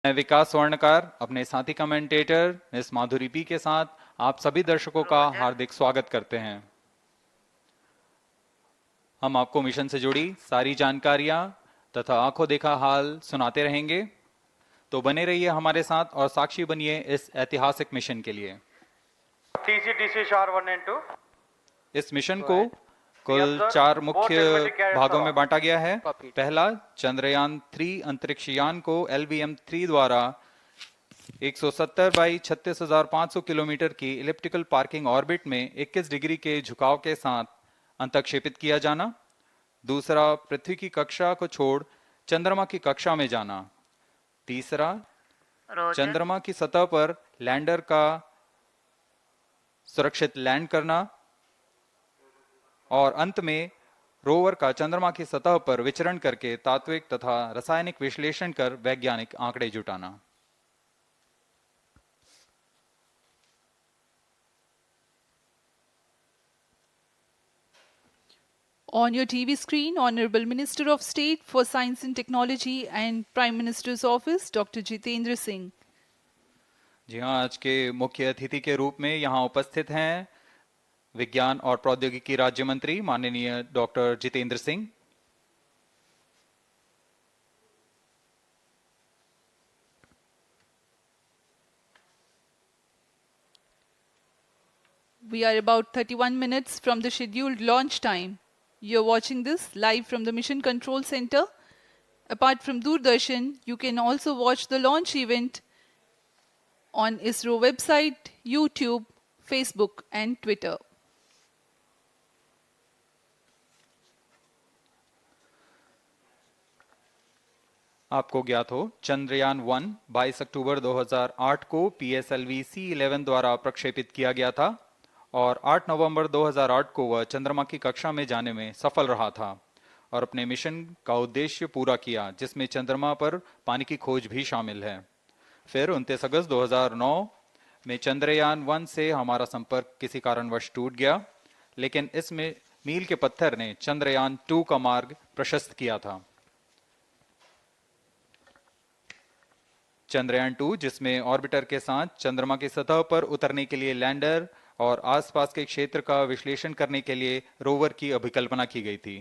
मैं विकास स्वर्णकार अपने साथी कमेंटेटर मिस माधुरी पी के साथ आप सभी दर्शकों का हार्दिक स्वागत करते हैं। हम आपको मिशन से जुड़ी सारी जानकारियां तथा आंखों देखा हाल सुनाते रहेंगे, तो बने रहिए हमारे साथ और साक्षी बनिए इस ऐतिहासिक मिशन के लिए। इस मिशन को कुल 4 मुख्य भागों में बांटा गया है। पहला, चंद्रयान 3 अंतरिक्ष यान को LVM-3 द्वारा 170 बाई 36,500 किलोमीटर की इलिप्टिकल पार्किंग ऑर्बिट में 21 डिग्री के झुकाव के साथ अंतक्षेपित किया जाना। दूसरा, पृथ्वी की कक्षा को छोड़ चंद्रमा की कक्षा में जाना। तीसरा, चंद्रमा की सतह पर लैंडर का सुरक्षित लैंड करना। और अंत में रोवर का चंद्रमा की सतह पर विचरण करके तात्विक तथा रासायनिक विश्लेषण कर वैज्ञानिक आंकड़े जुटाना। On your TV screen, Honorable Minister of State for Science and Technology and Prime Minister's Office, Dr. Jitendra Singh. जी हाँ, आज के मुख्य अतिथि के रूप में यहाँ उपस्थित हैं विज्ञान और प्रौद्योगिकी राज्य मंत्री माननीय doctor Jitendra Singh. We are about 31 minutes from the scheduled launch time. You're watching this live from the Mission Control Center. Apart from Doordarshan, you can also watch the launch event on ISRO website, YouTube, Facebook and Twitter. आपको ज्ञात हो, चंद्रयान 1 22 अक्टूबर 2008 को PSLV C11 द्वारा प्रक्षेपित किया गया था और 8 नवंबर 2008 को वह चंद्रमा की कक्षा में जाने में सफल रहा था और अपने मिशन का उद्देश्य पूरा किया, जिसमें चंद्रमा पर पानी की खोज भी शामिल है। फिर 29 अगस्त 2009 में चंद्रयान 1 से हमारा संपर्क किसी कारणवश टूट गया, लेकिन इसमें मील के पत्थर ने चंद्रयान 2 का मार्ग प्रशस्त किया था। चंद्रयान 2, जिसमें ऑर्बिटर के साथ चंद्रमा की सतह पर उतरने के लिए लैंडर और आसपास के क्षेत्र का विश्लेषण करने के लिए रोवर की अभिकल्पना की गई थी।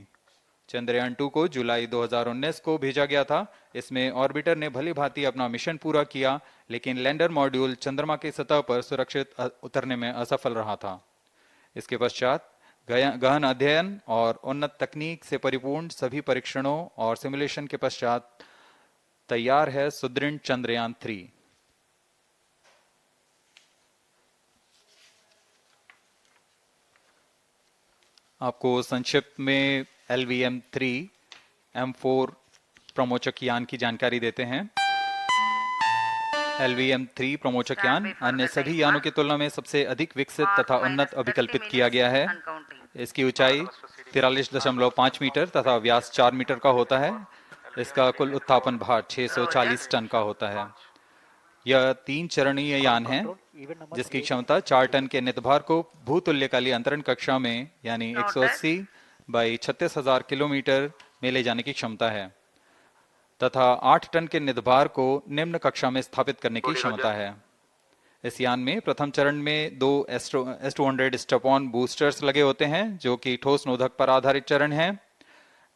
चंद्रयान 2 को जुलाई 2019 को भेजा गया था। इसमें ऑर्बिटर ने भली भांति अपना मिशन पूरा किया, लेकिन लैंडर मॉड्यूल चंद्रमा की सतह पर सुरक्षित उतरने में असफल रहा था। इसके पश्चात गहन अध्ययन और उन्नत तकनीक से परिपूर्ण सभी परीक्षणों और सिमुलेशन के पश्चात तैयार है सुदृढ़ चंद्रयान 3। आपको संक्षिप्त में LVM-3 M4 प्रमोचक यान की जानकारी देते हैं। LVM-3 प्रमोचक यान अन्य सभी यानों की तुलना में सबसे अधिक विकसित तथा उन्नत अभिकल्पित किया गया है। इसकी ऊंचाई 43.5 मीटर तथा व्यास 4 मीटर का होता है। इसका कुल उत्थापन भार 640 टन का होता है। यह 3 चरणीय यान है, जिसकी क्षमता 4 टन के नितभार को भूतुल्यकालीय अंतरण कक्षा में यानी 180 बाई 36,000 किलोमीटर में ले जाने की क्षमता है तथा 8 टन के नितभार को निम्न कक्षा में स्थापित करने की क्षमता है। इस यान में प्रथम चरण में 2 S200 स्टेप-ऑन बूस्टर्स लगे होते हैं, जो कि ठोस नोदक पर आधारित चरण हैं,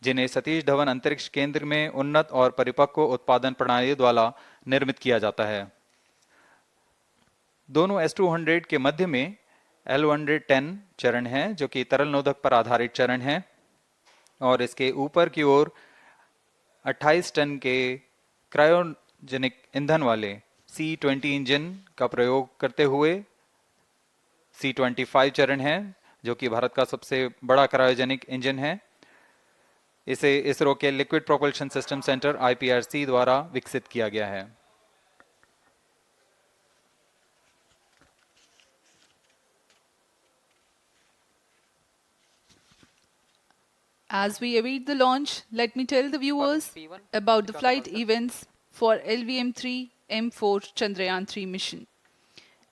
जिन्हें सतीश धवन अंतरिक्ष केंद्र में उन्नत और परिपक्व उत्पादन प्रणाली द्वारा निर्मित किया जाता है। दोनों S200 के मध्य में L110 चरण है, जो कि तरल नोदक पर आधारित चरण है, और इसके ऊपर की ओर 28 टन के क्रायोजेनिक ईंधन वाले C20 इंजन का प्रयोग करते हुए C25 चरण है, जो कि भारत का सबसे बड़ा क्रायोजेनिक इंजन है। इसे इसरो के liquid propulsion system centre IPRC द्वारा विकसित किया गया है। As we await the launch, let me tell the viewers about the flight events for LVM-3 M4 Chandrayaan-3 mission.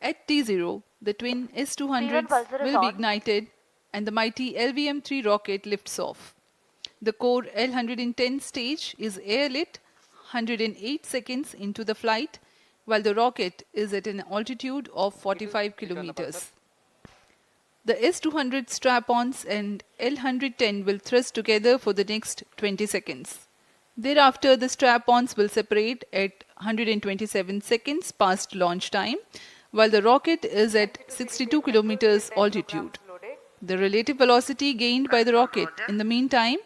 At T0, the twin S200s will be ignited and the mighty LVM-3 rocket lifts off. The core L110 stage is airlit, 108 seconds into the flight, while the rocket is at an altitude of 45 kilometers. The S-200 strap-ons and L-110 will thrust together for the next 20 seconds. Thereafter, the strap-ons will separate at 127 seconds past launch time, while the rocket is at 62 kilometers altitude. The relative velocity gained by the rocket in the meantime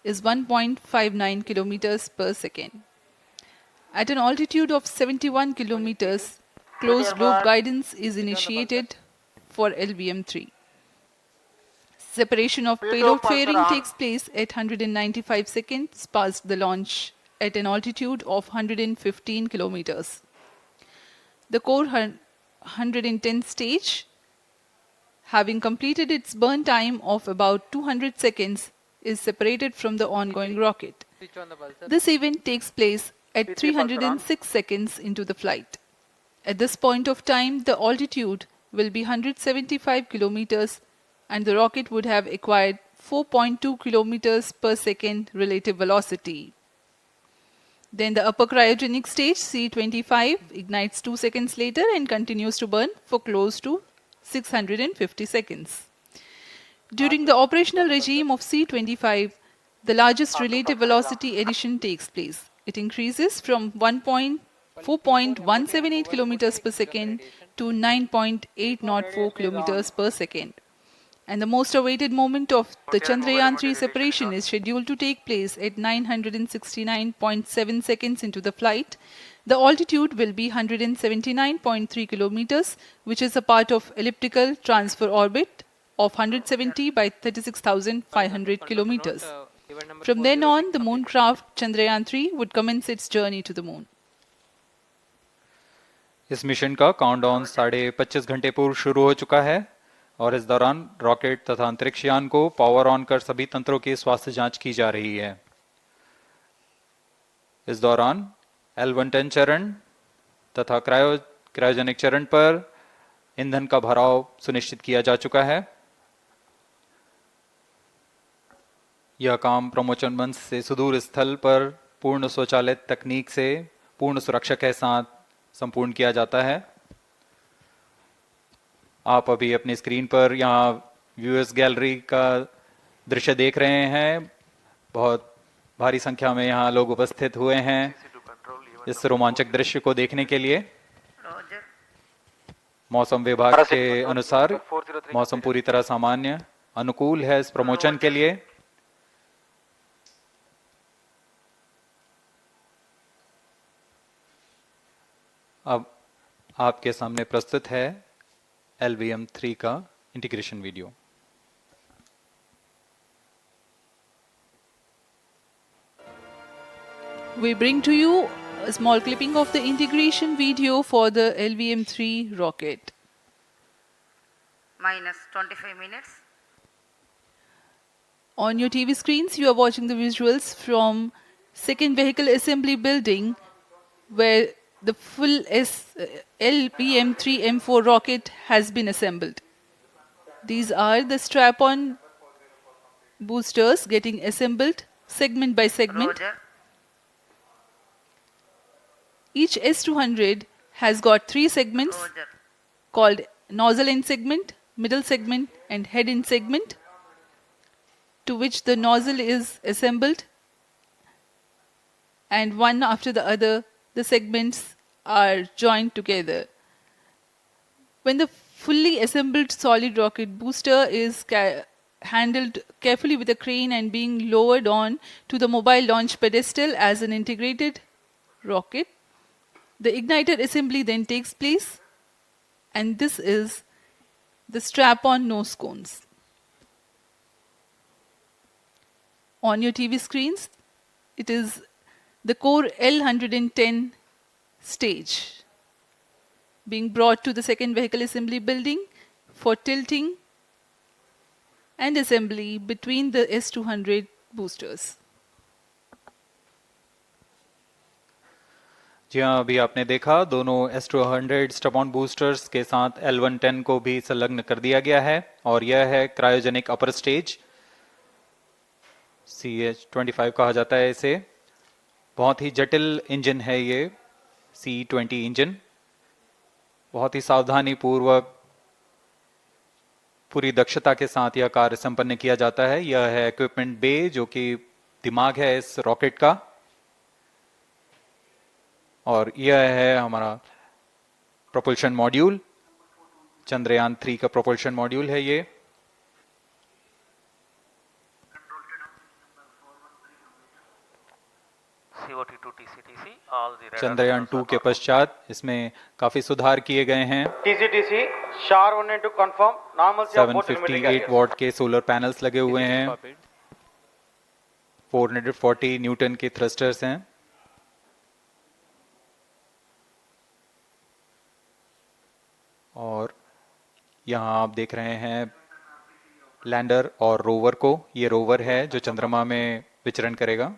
is 1.59 kilometers per second. At an altitude of 71 kilometers, closed loop guidance is initiated for LVM-3. Separation of payload fairing takes place at 195 seconds past the launch at an altitude of 115 kilometers. The core 110 stage, having completed its burn time of about 200 seconds, is separated from the ongoing rocket. This event takes place at 306 seconds into the flight. At this point of time, the altitude will be 175 kilometers and the rocket would have acquired 4.2 kilometers per second relative velocity. Then the upper cryogenic stage, C25, ignites 2 seconds later and continues to burn for close to 650 seconds. During the operational regime of C25, the largest relative velocity addition takes place. It increases from 4.178 kilometers per second to 9.804 kilometers per second. And the most awaited moment of the Chandrayaan-3 separation is scheduled to take place at 969.7 seconds into the flight. The altitude will be 179.3 kilometers, which is a part of elliptical transfer orbit of 170 by 36,500 kilometers. From then on, the moon craft Chandrayaan-3 would commence its journey to the moon. इस mission का countdown 25.5 घंटे पूर्व शुरू हो चुका है और इस दौरान रॉकेट तथा अंतरिक्ष यान को पावर ऑन कर सभी तंत्रों की स्वास्थ्य जांच की जा रही है। इस दौरान L-110 चरण तथा क्रायोजेनिक चरण पर ईंधन का भराव सुनिश्चित किया जा चुका है। यह काम प्रमोशन मंच से सुदूर स्थल पर पूर्ण स्वचालित तकनीक से पूर्ण सुरक्षा के साथ संपूर्ण किया जाता है। आप अभी अपनी स्क्रीन पर यहाँ व्यूअर्स गैलरी का दृश्य देख रहे हैं। बहुत भारी संख्या में यहाँ लोग उपस्थित हुए हैं इस रोमांचक दृश्य को देखने के लिए। मौसम विभाग के अनुसार मौसम पूरी तरह सामान्य अनुकूल है इस प्रमोशन के लिए। अब आपके सामने प्रस्तुत है LVM-3 का integration video. We bring to you a small clipping of the integration video for the LVM-3 rocket. Minus 25 minutes. On your TV screens, you are watching the visuals from second vehicle assembly building where the full LVM-3 M4 rocket has been assembled. These are the strap-on boosters getting assembled segment by segment. Roger. Each S-200 has got 3 segments Roger. called nozzle end segment, middle segment and head end segment, to which the nozzle is assembled, and one after the other the segments are joined together. When the fully assembled solid rocket booster is handled carefully with a crane and being lowered on to the mobile launch pedestal as an integrated rocket, the igniter assembly then takes place, and this is the strap-on nose cones. On your TV screens, it is the core L-110 stage being brought to the second vehicle assembly building for tilting and assembly between the S-200 boosters. जी हाँ, अभी आपने देखा दोनों S-200 स्टप-ऑन boosters के साथ L-110 को भी संलग्न कर दिया गया है और यह है क्रायोजेनिक अपर स्टेज, CH25 कहा जाता है इसे। बहुत ही जटिल इंजन है ये C-20 इंजन। बहुत ही सावधानी पूर्वक पूरी दक्षता के साथ यह कार्य संपन्न किया जाता है। यह है इक्विपमेंट बे, जो कि दिमाग है इस रॉकेट का, और यह है हमारा प्रोपल्शन मॉड्यूल। चंद्रयान 3 का प्रोपल्शन मॉड्यूल है ये। चंद्रयान 2 के पश्चात इसमें काफी सुधार किए गए हैं। TCTC, SHAR wanted to confirm normalcy of both telemetry 758 carriers. What के सोलर पैनल्स लगे हुए हैं। 440 न्यूटन के थ्रस्टर्स हैं। और यहाँ आप देख रहे हैं लैंडर और रोवर को। ये रोवर है जो चंद्रमा में विचरण करेगा।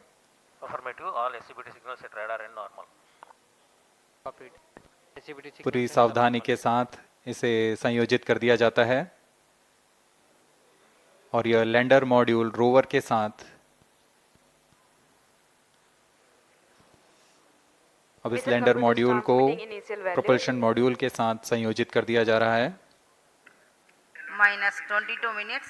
पूरी सावधानी के साथ इसे संयोजित कर दिया जाता है। और यह लैंडर मॉड्यूल रोवर के साथ अब इस लैंडर मॉड्यूल को प्रोपल्शन मॉड्यूल के साथ संयोजित कर दिया जा रहा है। -22 minutes.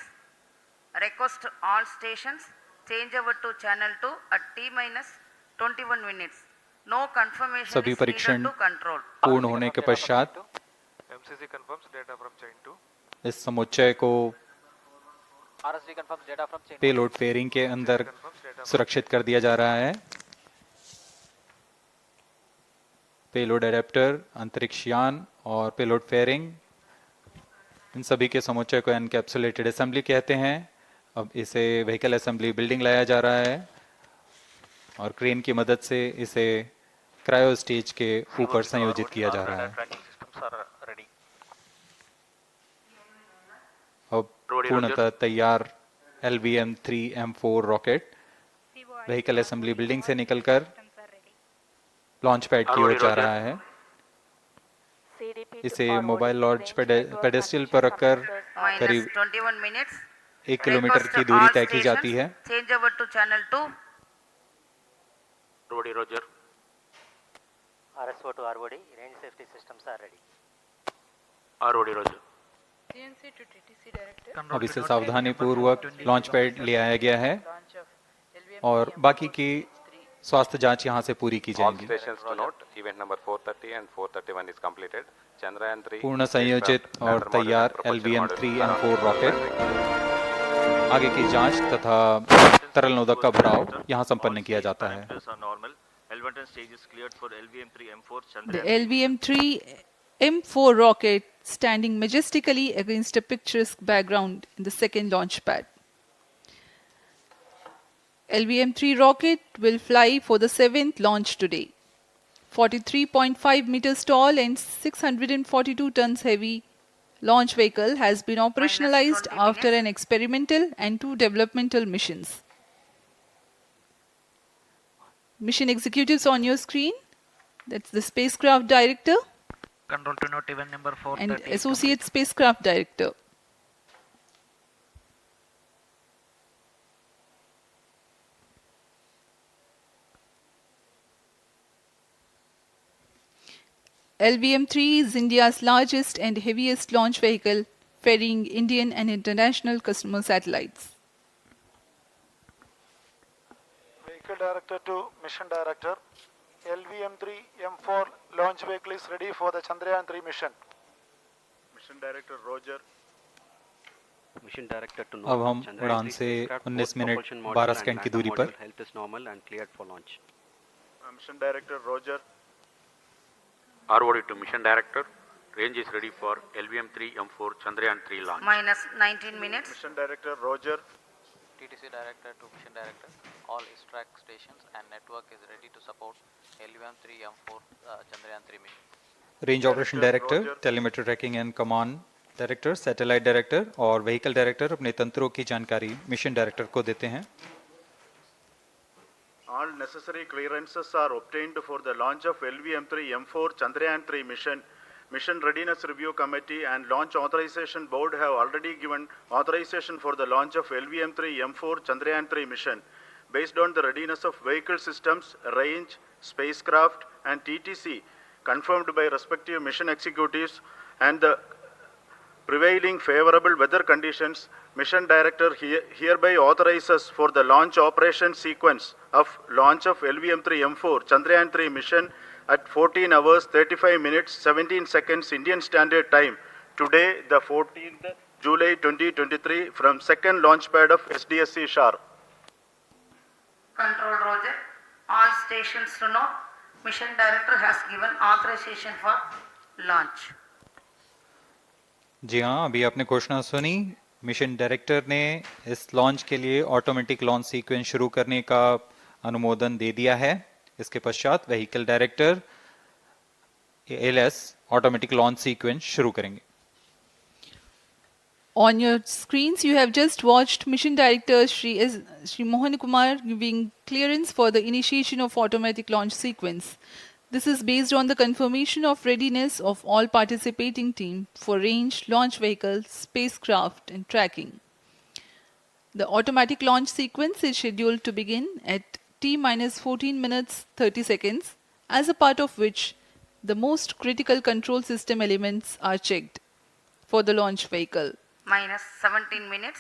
Request all stations change over to channel 2 at T-21 minutes. No confirmation सभी is परीक्षण needed to control. पूर्ण होने के पश्चात MCC confirms data from chain 2. इस समुच्चय को RSV confirms data from chain. Payload fairing के अंदर सुरक्षित कर दिया जा रहा है। पेलोड एडेप्टर, अंतरिक्ष यान और पेलोड फेयरिंग, इन सभी के समुच्चय को एनकैप्सुलेटेड असेंबली कहते हैं। अब इसे व्हीकल असेंबली बिल्डिंग लाया जा रहा है और क्रेन की मदद से इसे क्रायो स्टेज के ऊपर संयोजित किया जा रहा है। अब पूर्णतः तैयार LVM-3 M4 rocket vehicle assembly building से निकलकर लॉन्च पैड की ओर जा रहा है। इसे मोबाइल लॉन्च पेडेस्ट्रियल पर रखकर करीब -21 minutes. 1 किलोमीटर की दूरी तय की जाती है। Change over to channel 2. Roger. RSO to ROD, range safety systems are ready. ROD, Roger. CNC to TTC director. अब इसे सावधानी पूर्वक लॉन्च पैड ले आया गया है और बाकी की स्वास्थ्य जांच यहां से पूरी की All जाएंगी। stations to note, event number 430 and 431 is completed. Chandrayaan 3 पूर्ण संयोजित और तैयार LVM-3 M4 रॉकेट आगे की जांच तथा तरल नोदक का भराव यहां संपन्न किया जाता है। The LVM-3 M4 rocket standing majestically against a picturesque background in the second launch pad. LVM-3 rocket will fly for the 7th launch today. 43.5 meters tall and 642 tons heavy launch vehicle has been operationalized after an experimental and 2 developmental missions. Mission executives on your screen. That's the spacecraft director Control to note event number 430. and associate spacecraft director. LVM-3 is India's largest and heaviest launch vehicle, ferrying Indian and international customer satellites. Vehicle Director to Mission Director. LVM-3 M4 launch vehicle is ready for the Chandrayaan-3 mission. Mission Director Roger. Mission director to अब हम उड़ान से 19 minute 12 second की दूरी पर health is normal and cleared for launch. Mission Director Roger. ROD to Mission Director. Range is ready for LVM-3 M4 Chandrayaan-3 launch. -19 minutes. Mission Director Roger. TTC Director to Mission Director. All ISTRAC stations and network is ready to support LVM-3 M4 Chandrayaan-3 mission. Range operation director, telemetry tracking and command director, satellite director और vehicle director अपने तंत्रों की जानकारी mission director को देते हैं। All necessary clearances are obtained for the launch of LVM-3 M4 Chandrayaan-3 mission. Mission Readiness Review Committee and Launch Authorization Board have already given authorization for the launch of LVM-3 M4 Chandrayaan-3 mission. based on the readiness of vehicle systems, range, spacecraft, and TTC confirmed by respective mission executives and the prevailing favorable weather conditions, Mission Director hereby authorizes for the launch operation sequence of launch of LVM-3 M4 Chandrayaan-3 mission at 14 hours 35 minutes 17 seconds Indian Standard Time today, the 14th July 2023 from second launch pad of SDSC Shar. Control Roger. All stations to know, Mission Director has given authorization for launch. जी हाँ, अभी आपने घोषणा सुनी। Mission director ने इस launch के लिए automatic launch sequence शुरू करने का अनुमोदन दे दिया है। इसके पश्चात vehicle director LS automatic launch sequence शुरू करेंगे। On your screens, you have just watched Mission Director Shri Mohan Kumar giving clearance for the initiation of automatic launch sequence. This is based on the confirmation of readiness of all participating team for range, launch vehicles, spacecraft, and tracking. The automatic launch sequence is scheduled to begin at T-minus 14 minutes 30 seconds, as a part of which the most critical control system elements are checked for the launch vehicle. Minus 17 minutes.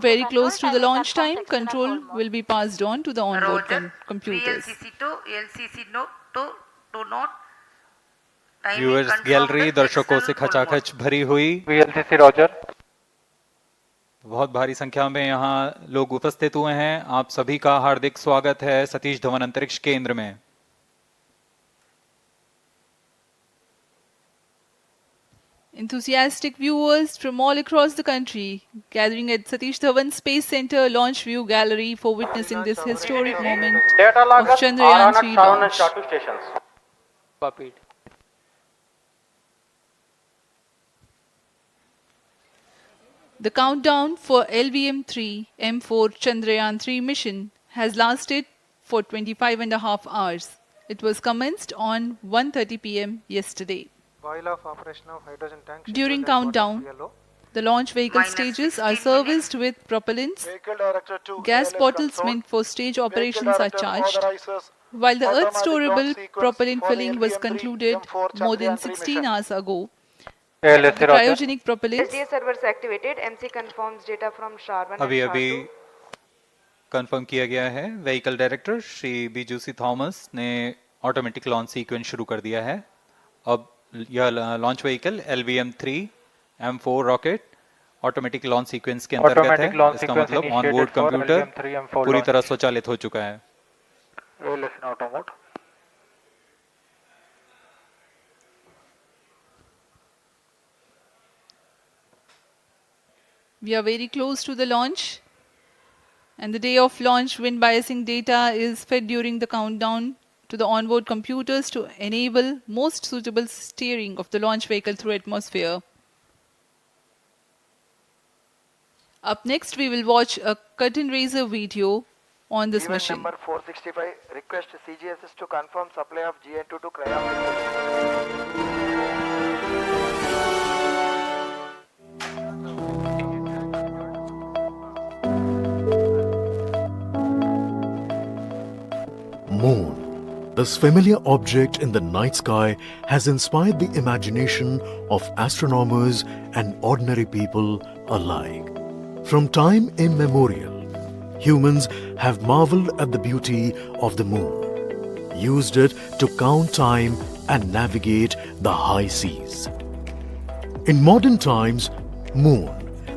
Very close to the launch time, control will be passed on to the onboard computers. VLCC to LCC to note. Timing viewers confirmed gallery दर्शकों से external full खचाखच भरी हुई। VLCC Roger. बहुत भारी संख्या में यहाँ लोग उपस्थित हुए हैं। आप सभी का हार्दिक स्वागत है सतीश धवन अंतरिक्ष केंद्र में। Enthusiastic viewers from all across the country gathering at Satish Dhawan Space Center Launch View Gallery for witnessing this historic moment of Chandrayaan-3 launch. Stations. Copied. The countdown for LVM-3 M4 Chandrayaan-3 mission has lasted for 25.5 hours. It was commenced on 1:30 p.m. yesterday. While of operation of hydrogen tank. During countdown, the launch vehicle stages are serviced with propellants. Vehicle Director to Gas ALS bottles control. meant for stage Vehicle operations are Director charged, authorizes while the automatic Earth-storable launch sequence propellant for the filling was LVM-3 concluded M4 more than Chandrayaan-3 16 mission. hours ago. LSC The Roger. cryogenic propellants SDA servers activated. MC confirms data from SHAR-1 अभी and अभी SHAR-2. Confirm किया गया है। Vehicle director Shri बीजूसी Thomas ने automatic launch sequence शुरू कर दिया है। अब यह launch vehicle LVM-3 M4 rocket automatic launch sequence के अंतर्गत है। इसका मतलब ऑनबोर्ड कंप्यूटर पूरी तरह स्वचालित हो चुका है। We are very close to the launch, and the day of launch wind biasing data is fed during the countdown to the onboard computers to enable most suitable steering of the launch vehicle through atmosphere. Up next, we will watch a curtain raiser video on this Event mission. number 465, request CGSS to confirm supply of GN2 to cryo. Moon. This familiar object in the night sky has inspired the imagination of astronomers and ordinary people alike. From time immemorial, humans have marveled at the beauty of the moon, used it to count time and navigate the high seas. In modern times, Moon,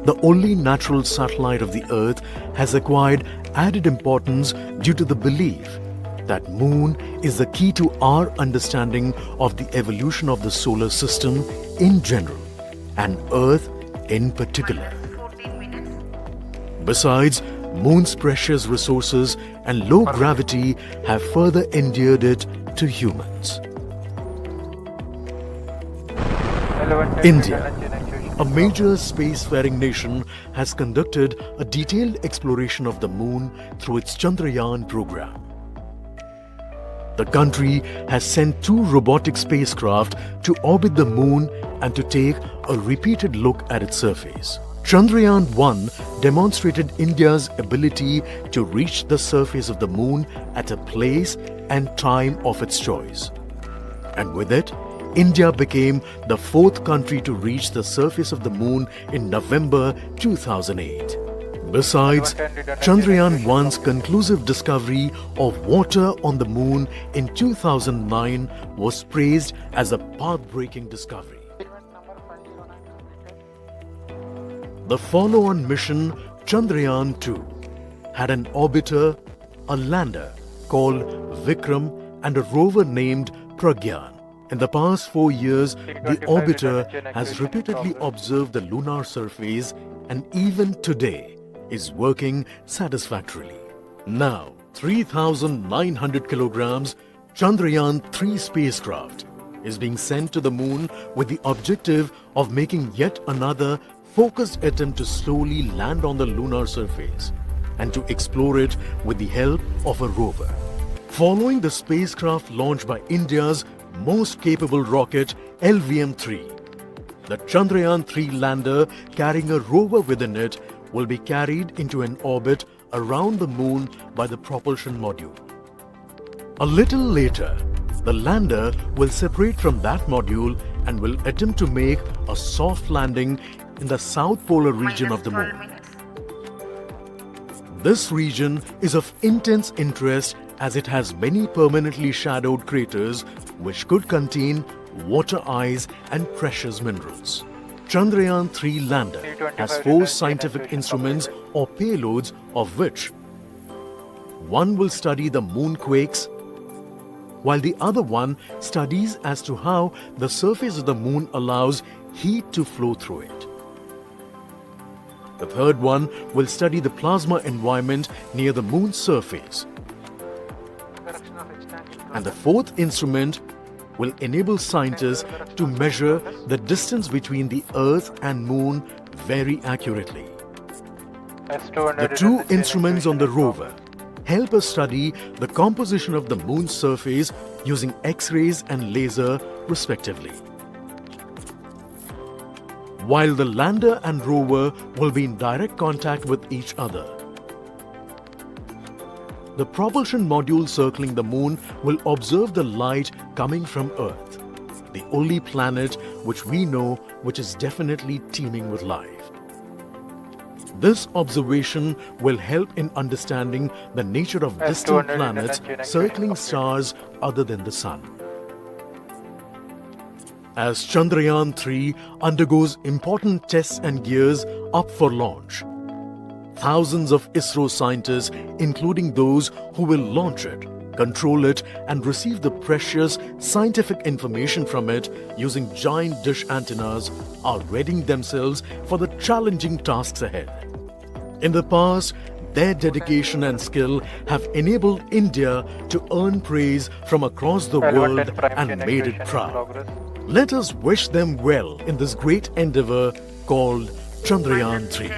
the only natural satellite of the Earth, has acquired added importance due to the belief that Moon is the key to our understanding of the evolution of the solar system in general and Earth in particular. 14 minutes. Besides, Moon's precious resources and low gravity have further endeared it to humans. India, a major spacefaring nation, has conducted a detailed exploration of the Moon through its Chandrayaan program. The country has sent 2 robotic spacecraft to orbit the Moon and to take a repeated look at its surface. Chandrayaan-1 demonstrated India's ability to reach the surface of the moon at a place and time of its choice. And with it, India became the fourth country to reach the surface of the moon in November 2008. Besides, Chandrayaan-1's conclusive discovery of water on the moon in 2009 was praised as a path-breaking discovery. The follow-on mission Chandrayaan-2 had an orbiter, a lander called Vikram and a rover named Pragyan. In the past 4 years, the orbiter has repeatedly observed the lunar surface and even today is working satisfactorily. Now, 3,900 kilograms Chandrayaan-3 spacecraft is being sent to the moon with the objective of making yet another focused attempt to slowly land on the lunar surface and to explore it with the help of a rover. Following the spacecraft launched by India's most capable rocket LVM-3, the Chandrayaan-3 lander carrying a rover within it will be carried into an orbit around the moon by the propulsion module. A little later, the lander will separate from that module and will attempt to make a soft landing in the south polar region of the moon. This region is of intense interest as it has many permanently shadowed craters which could contain water ice and precious minerals. Chandrayaan-3 lander has 4 scientific instruments or payloads, of which one will study the moonquakes, while the other one studies as to how the surface of the moon allows heat to flow through it. The third one will study the plasma environment near the moon's surface. And the fourth instrument will enable scientists to measure the distance between the Earth and Moon very accurately. The 2 instruments on the rover help us study the composition of the Moon's surface using X-rays and laser respectively. While the lander and rover will be in direct contact with each other. The propulsion module circling the moon will observe the light coming from Earth, the only planet which we know which is definitely teeming with life. This observation will help in understanding the nature of distant planets circling stars other than the Sun. As Chandrayaan-3 undergoes important tests and gears up for launch, thousands of ISRO scientists, including those who will launch it, control it and receive the precious scientific information from it using giant dish antennas, are readying themselves for the challenging tasks ahead. In the past, their dedication and skill have enabled India to earn praise from across the world and made it proud. Let us wish them well in this great endeavor called Chandrayaan-3.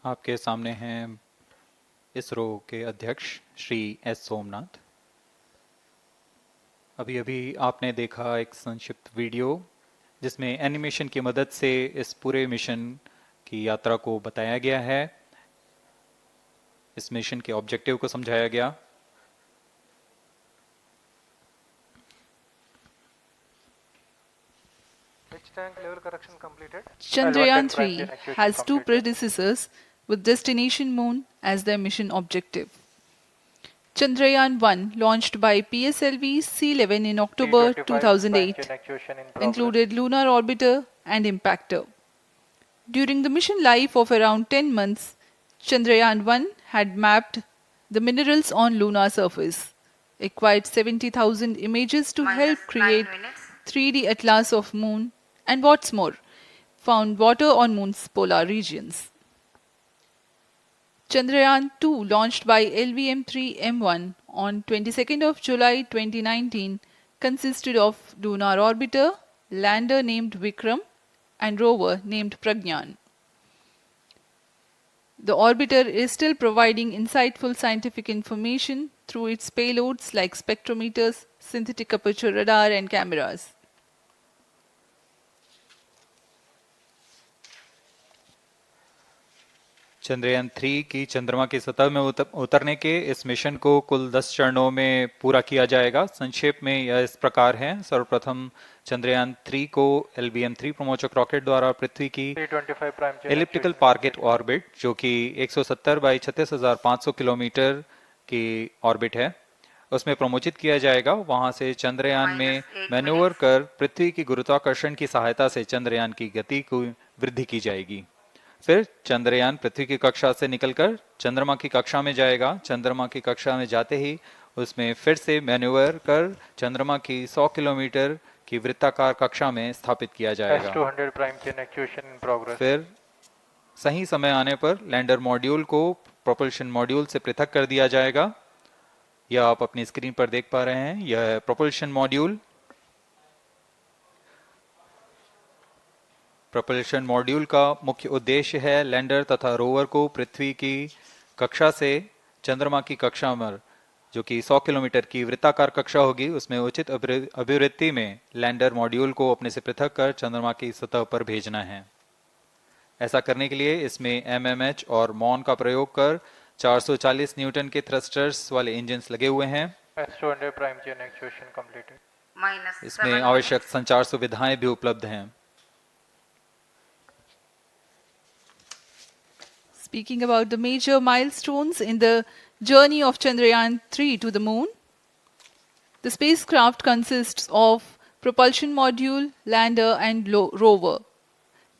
आपके सामने हैं इसरो के अध्यक्ष Shri S Somnath. अभी अभी आपने देखा एक संक्षिप्त वीडियो जिसमें एनिमेशन की मदद से इस पूरे मिशन की यात्रा को बताया गया है, इस मिशन के ऑब्जेक्टिव को समझाया गया। Chandrayaan-3 has 2 predecessors with destination moon as their mission objective. Chandrayaan-1, launched by PSLV C-11 in October 2008, included lunar orbiter and impactor. During the mission life of around 10 months, Chandrayaan-1 had mapped the minerals on lunar surface, acquired 70,000 images to help create 3D atlas of moon, and what's more, found water on moon's polar regions. Chandrayaan-2, launched by LVM-3 M1 on 22nd of July 2019, consisted of lunar orbiter, lander named Vikram, and rover named Pragyan. The orbiter is still providing insightful scientific information through its payloads like spectrometers, synthetic aperture radar and cameras. Chandrayaan 3 की चंद्रमा की सतह में उतरने के इस mission को कुल 10 चरणों में पूरा किया जाएगा। संक्षेप में यह इस प्रकार है। सर्वप्रथम चंद्रयान 3 को LBM-3 प्रमोचक रॉकेट द्वारा पृथ्वी की एलिप्टिकल टारगेट ऑर्बिट, जो कि 170 बाई 36,500 किलोमीटर की ऑर्बिट है, उसमें प्रमोचित किया जाएगा। वहां से चंद्रयान में मैन्यूवर कर पृथ्वी की गुरुत्वाकर्षण की सहायता से चंद्रयान की गति को वृद्धि की जाएगी। फिर चंद्रयान पृथ्वी की कक्षा से निकलकर चंद्रमा की कक्षा में जाएगा। चंद्रमा की कक्षा में जाते ही उसमें फिर से मैन्यूवर कर चंद्रमा की 100 किलोमीटर की वृत्ताकार कक्षा में स्थापित किया जाएगा। S200 prime chain actuation in progress. फिर सही समय आने पर लैंडर मॉड्यूल को प्रोपल्शन मॉड्यूल से पृथक कर दिया जाएगा। यह आप अपनी स्क्रीन पर देख पा रहे हैं, यह है प्रोपल्शन मॉड्यूल। प्रोपल्शन मॉड्यूल का मुख्य उद्देश्य है लैंडर तथा रोवर को पृथ्वी की कक्षा से चंद्रमा की कक्षा में, जो कि 100 किलोमीटर की वृत्ताकार कक्षा होगी, उसमें उचित अभिवृत्ति में लैंडर मॉड्यूल को अपने से पृथक कर चंद्रमा की सतह पर भेजना है। ऐसा करने के लिए इसमें MMH और मॉन का प्रयोग कर 440 न्यूटन के थ्रस्टर्स वाले इंजन्स लगे हुए हैं। S200 prime chain actuation completed. इसमें आवश्यक संचार सुविधाएं भी उपलब्ध हैं। Speaking about the major milestones in the journey of Chandrayaan-3 to the moon, the spacecraft consists of propulsion module, lander and rover.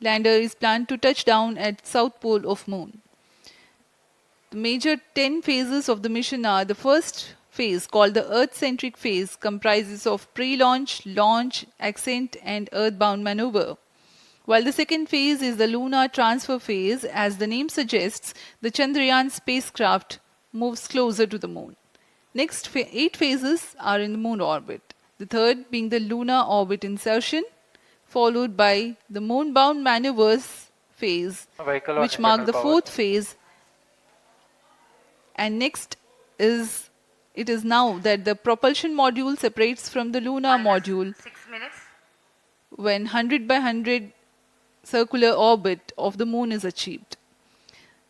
Lander is planned to touch down at south pole of moon. The major 10 phases of the mission are: the first phase, called the Earth-centric phase, comprises of pre-launch, launch, ascent and earthbound maneuver. While the second phase is the lunar transfer phase, as the name suggests, the Chandrayaan spacecraft moves closer to the moon. Next 8 phases are in the moon orbit. The third being the lunar orbit insertion, followed by the moon-bound maneuvers phase, which mark the fourth phase. And next it is now that the propulsion module separates from the lunar module 6 minutes. when 100 by 100 circular orbit of the moon is achieved.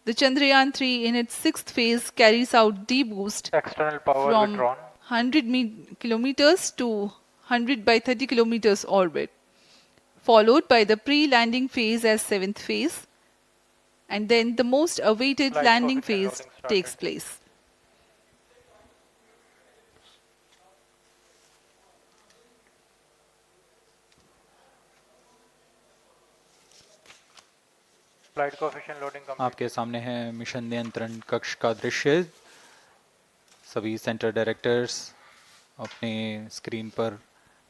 The Chandrayaan-3 in its 6th phase carries out D-boost External power from withdrawn. 100 kilometers to 100 by 30 kilometers orbit, followed by the pre-landing phase as 7th phase, and then the most awaited Flight landing coefficient phase loading started. takes place. Flight coefficient loading complete. आपके सामने है mission नियंत्रण कक्ष का दृश्य। सभी centre directors अपने screen पर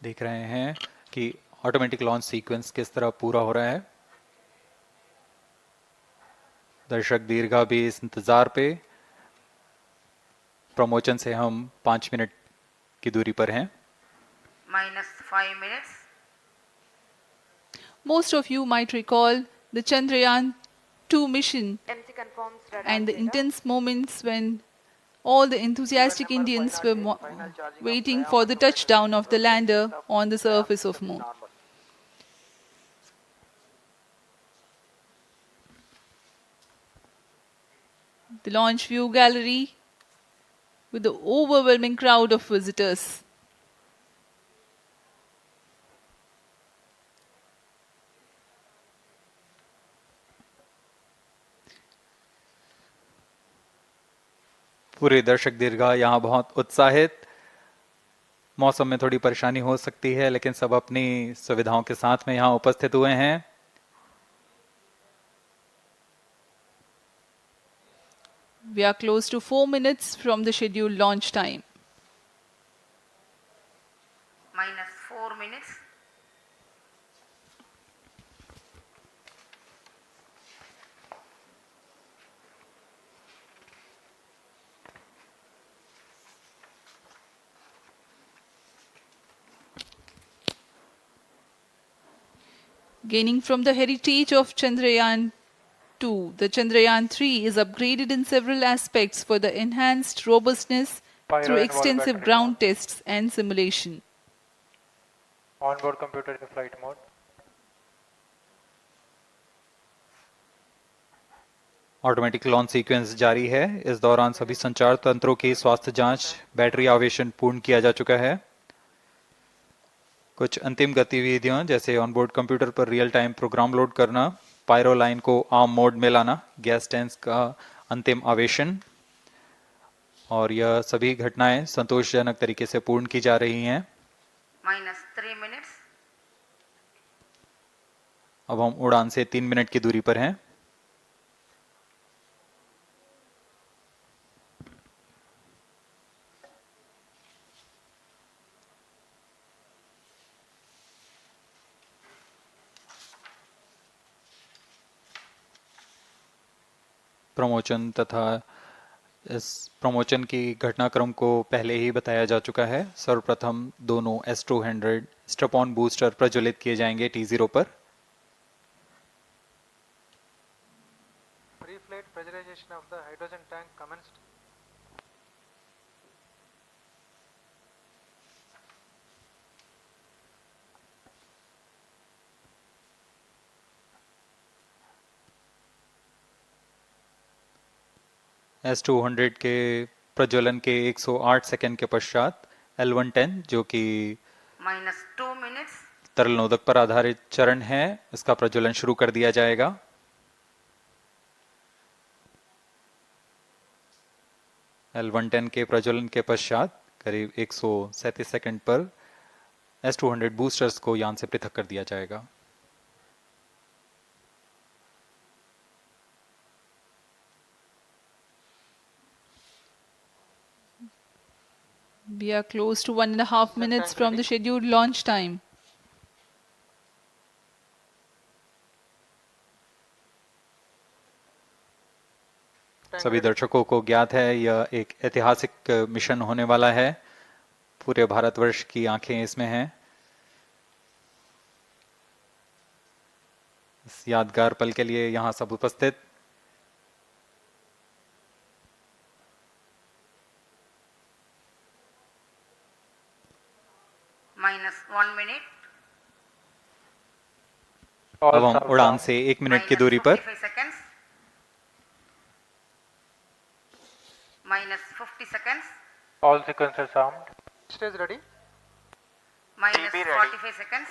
देख रहे हैं कि ऑटोमेटिक लॉन्च सीक्वेंस किस तरह पूरा हो रहा है। दर्शक दीर्घा भी इस इंतजार पे। प्रमोशन से हम 5 मिनट की दूरी पर हैं। -5 minutes. Most of you might recall the Chandrayaan-2 mission MC confirms radar and the data. intense moments when all the enthusiastic Indians were waiting for the touchdown of the lander on the surface of moon. The launch view gallery with the overwhelming crowd of visitors. पूरे दर्शक दीर्घा यहाँ बहुत उत्साहित। मौसम में थोड़ी परेशानी हो सकती है, लेकिन सब अपनी सुविधाओं के साथ में यहाँ उपस्थित हुए हैं। We are close to 4 minutes from the scheduled launch time. -4 minutes. Gaining from the heritage of Chandrayaan-2, the Chandrayaan-3 is upgraded in several aspects for the enhanced robustness Pyro through and wall extensive battery ground mode. tests and simulation. Onboard computer in flight mode. Automatic launch sequence जारी है। इस दौरान सभी संचार तंत्रों की स्वास्थ्य जांच, बैटरी आवेशन पूर्ण किया जा चुका है। कुछ अंतिम गतिविधियां जैसे ऑनबोर्ड कंप्यूटर पर रियल टाइम प्रोग्राम लोड करना, पायरो लाइन को आर्म मोड में लाना, गैस टैंक का अंतिम आवेशन, और यह सभी घटनाएं संतोषजनक तरीके से पूर्ण की जा रही हैं। -3 minutes. अब हम उड़ान से 3 मिनट की दूरी पर हैं। प्रमोशन तथा इस प्रमोशन की घटनाक्रम को पहले ही बताया जा चुका है। सर्वप्रथम दोनों S200 स्ट्रैप ऑन बूस्टर प्रज्वलित किए जाएंगे T0 पर। Pre-flight pressurization of the hydrogen tank commenced. S200 के प्रज्वलन के 108 सेकंड के पश्चात L110 जो कि -2 minutes. तरल नोदक पर आधारित चरण है, इसका प्रज्वलन शुरू कर दिया जाएगा। L110 के प्रज्वलन के पश्चात करीब 137 सेकंड पर S200 बूस्टर्स को यान से पृथक कर दिया जाएगा। We are close to 1.5 minutes from the scheduled launch time. सभी दर्शकों को ज्ञात है यह एक ऐतिहासिक मिशन होने वाला है। पूरे भारतवर्ष की आंखें इसमें हैं। इस यादगार पल के लिए यहाँ सब उपस्थित -1 minute. अब हम उड़ान से 1 मिनट की दूरी पर -45 seconds. -50 seconds. All sequencers armed. Stage ready. -45 seconds.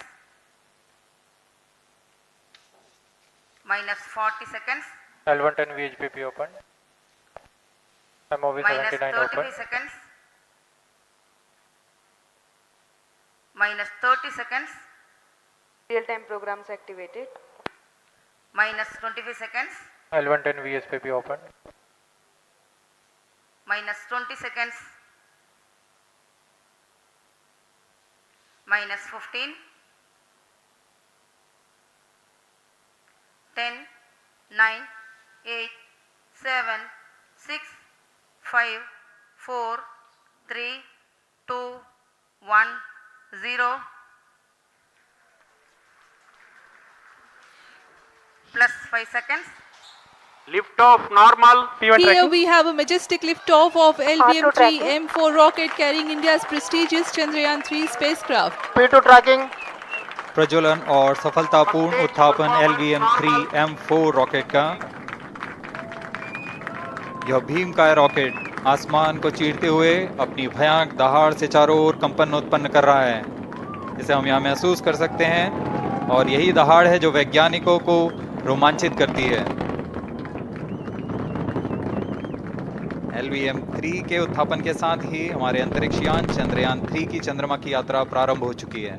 -40 seconds. L110 VHPP open. MOV 79 open. -33 seconds. -30 seconds. Real-time programs activated. -25 seconds. L110 VSPP open. -20 seconds. -15. 10, 9, 8, 7, 6, 5, 4, 3, 2, 1, 0. Plus 5 seconds. Lift off normal. P1 Here tracking. we have a majestic liftoff of LVM-3 M4 rocket carrying India's prestigious Chandrayaan-3 spacecraft. P2 tracking. प्रज्वलन और सफलतापूर्ण उत्थापन LVM-3 M4 rocket का। यह भीमकाय rocket आसमान को चीरते हुए अपनी भयानक दहाड़ से चारों ओर कंपन उत्पन्न कर रहा है। इसे हम यहाँ महसूस कर सकते हैं और यही दहाड़ है जो वैज्ञानिकों को रोमांचित करती है। LVM-3 के उत्थापन के साथ ही हमारे अंतरिक्ष यान चंद्रयान-3 की चंद्रमा की यात्रा प्रारंभ हो चुकी है।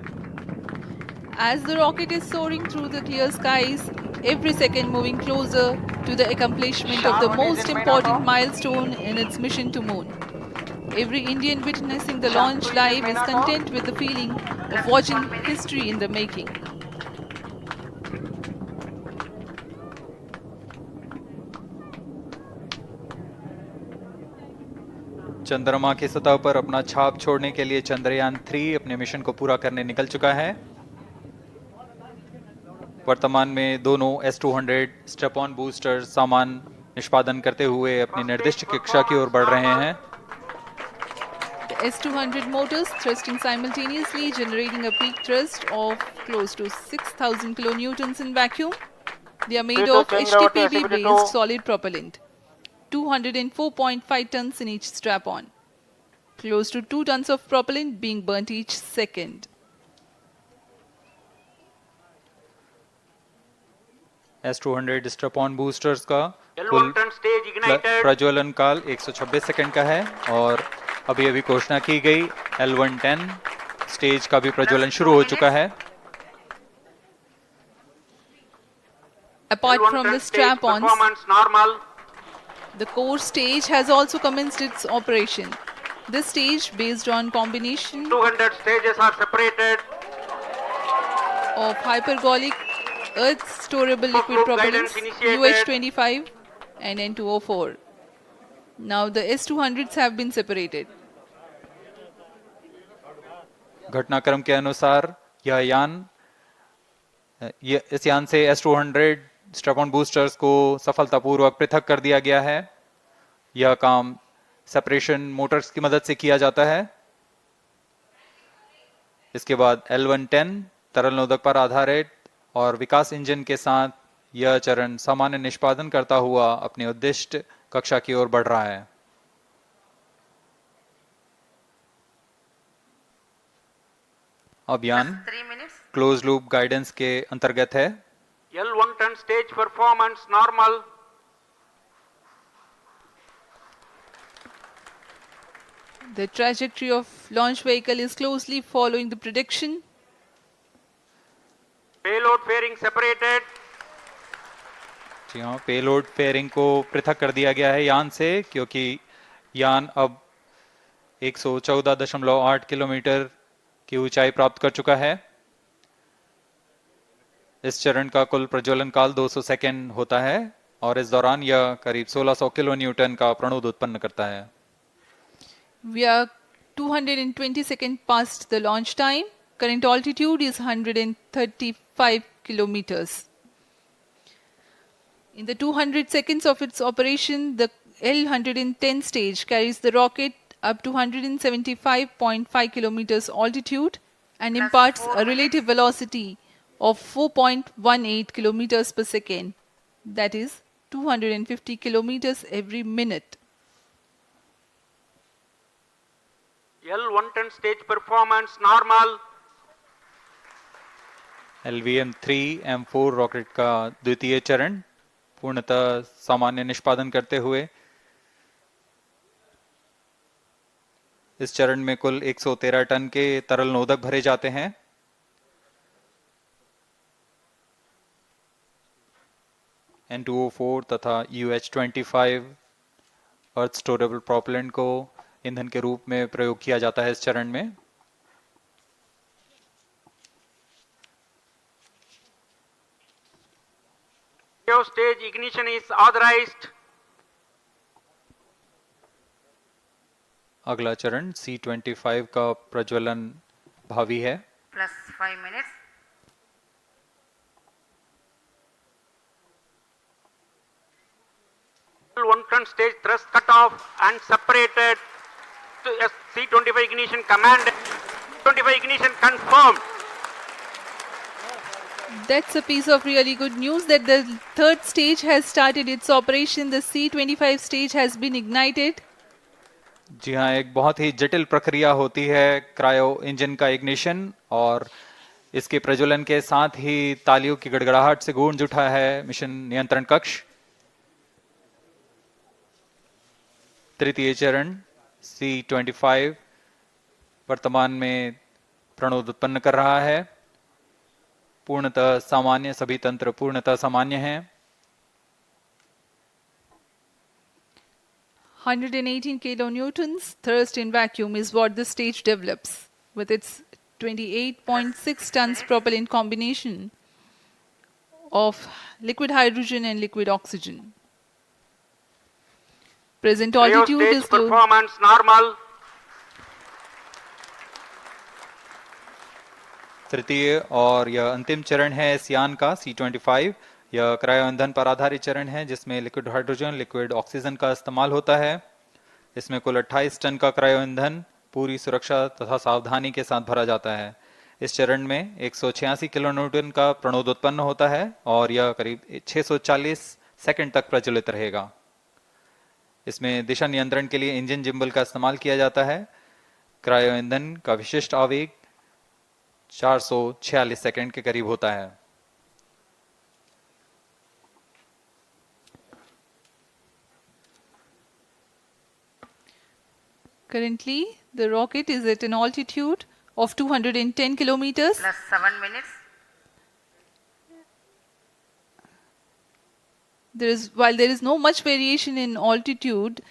As the rocket is soaring through the clear skies, every second moving closer to the accomplishment of the most important milestone in its mission to moon. Every Indian witnessing the launch live is content with the feeling of watching history in the making. चंद्रमा की सतह पर अपना छाप छोड़ने के लिए चंद्रयान-3 अपने मिशन को पूरा करने निकल चुका है। वर्तमान में दोनों S200 स्ट्रैप ऑन बूस्टर सामान निष्पादन करते हुए अपनी निर्दिष्ट कक्षा की ओर बढ़ रहे हैं। S200 motors thrusting simultaneously, generating a peak thrust of close to 6,000 kilonewtons in vacuum. They are made Peter, of change route to HTPB SCBT2. based solid propellant. 204.5 tons in each strap-on. Close to 2 tons of propellant being burnt each second. S200 strap-on boosters का L1 कुल turn stage ignited. प्रज्वलन काल 126 second का है और अभी अभी घोषणा की गई L110 स्टेज का भी प्रज्वलन शुरू हो चुका है। Apart L1 from turn the stage strap-ons, performance normal. the core stage has also commenced its operation. This stage, based on combination 200 stages are separated. of hypergolic earth storable liquid Loop propellants guidance initiated. UH25 and N204. Now the S200s have been separated. घटनाक्रम के अनुसार इस यान से S200 strap-on boosters को सफलतापूर्वक पृथक कर दिया गया है। यह काम सेपरेशन मोटर्स की मदद से किया जाता है। इसके बाद L110 तरल नोदक पर आधारित और विकास इंजन के साथ यह चरण सामान्य निष्पादन करता हुआ अपने उद्दिष्ट कक्षा की ओर बढ़ रहा है। अभियान 3 minutes. क्लोज लूप गाइडेंस के अंतर्गत है। L1 turn stage performance normal. The trajectory of launch vehicle is closely following the prediction. Payload fairing separated. जी हाँ, पेलोड फेयरिंग को पृथक कर दिया गया है यान से, क्योंकि यान अब 114.8 किलोमीटर की ऊंचाई प्राप्त कर चुका है। इस चरण का कुल प्रज्वलन काल 200 सेकेंड होता है और इस दौरान यह करीब 1600 किलो न्यूटन का प्रणोद उत्पन्न करता है। We are 220 seconds past the launch time. Current altitude is 135 kilometers. In the 200 seconds of its operation, the L110 stage carries the rocket up to 175.5 kilometers altitude and imparts a relative velocity of 4.18 kilometers per second. That is 250 kilometers every minute. L1 turn stage performance normal. LVM-3 M4 rocket का द्वितीय चरण पूर्णतः सामान्य निष्पादन करते हुए इस चरण में कुल 113 टन के तरल नोदक भरे जाते हैं। N204 तथा UH25 अर्थ स्टोरेबल प्रोपेलेंट को ईंधन के रूप में प्रयोग किया जाता है इस चरण में। Stage ignition is authorized. अगला चरण C25 का प्रज्वलन भावी है। Plus 5 minutes. L1 turn stage thrust cut off and separated. To C25 ignition command. 25 ignition confirmed. That's a piece of really good news that the third stage has started its operation. The C25 stage has been ignited. जी हाँ, एक बहुत ही जटिल प्रक्रिया होती है cryo engine का ignition और इसके प्रज्वलन के साथ ही तालियों की गड़गड़ाहट से गूंज उठा है मिशन नियंत्रण कक्ष। तृतीय चरण C25 वर्तमान में प्रणोद उत्पन्न कर रहा है। पूर्णतः सामान्य, सभी तंत्र पूर्णतः सामान्य हैं। 118 kilonewtons thrust in vacuum is what the stage develops with its 28.6 tons propellant combination of liquid hydrogen and liquid oxygen. Present altitude Stage is close. performance normal. तृतीय और यह अंतिम चरण है इस यान का C25। यह क्रायो ईंधन पर आधारित चरण है जिसमें लिक्विड हाइड्रोजन, लिक्विड ऑक्सीजन का इस्तेमाल होता है। इसमें कुल 28 टन का क्रायो ईंधन पूरी सुरक्षा तथा सावधानी के साथ भरा जाता है। इस चरण में 186 किलोन्यूटन का प्रणोद उत्पन्न होता है और यह करीब 640 सेकंड तक प्रज्वलित रहेगा। इसमें दिशा नियंत्रण के लिए इंजन जिम्बल का इस्तेमाल किया जाता है। क्रायो ईंधन का विशिष्ट आवेग 446 सेकंड के करीब होता है। Currently, the rocket is at an altitude of 210 kilometers. Plus 7 minutes. While there is no much variation in altitude,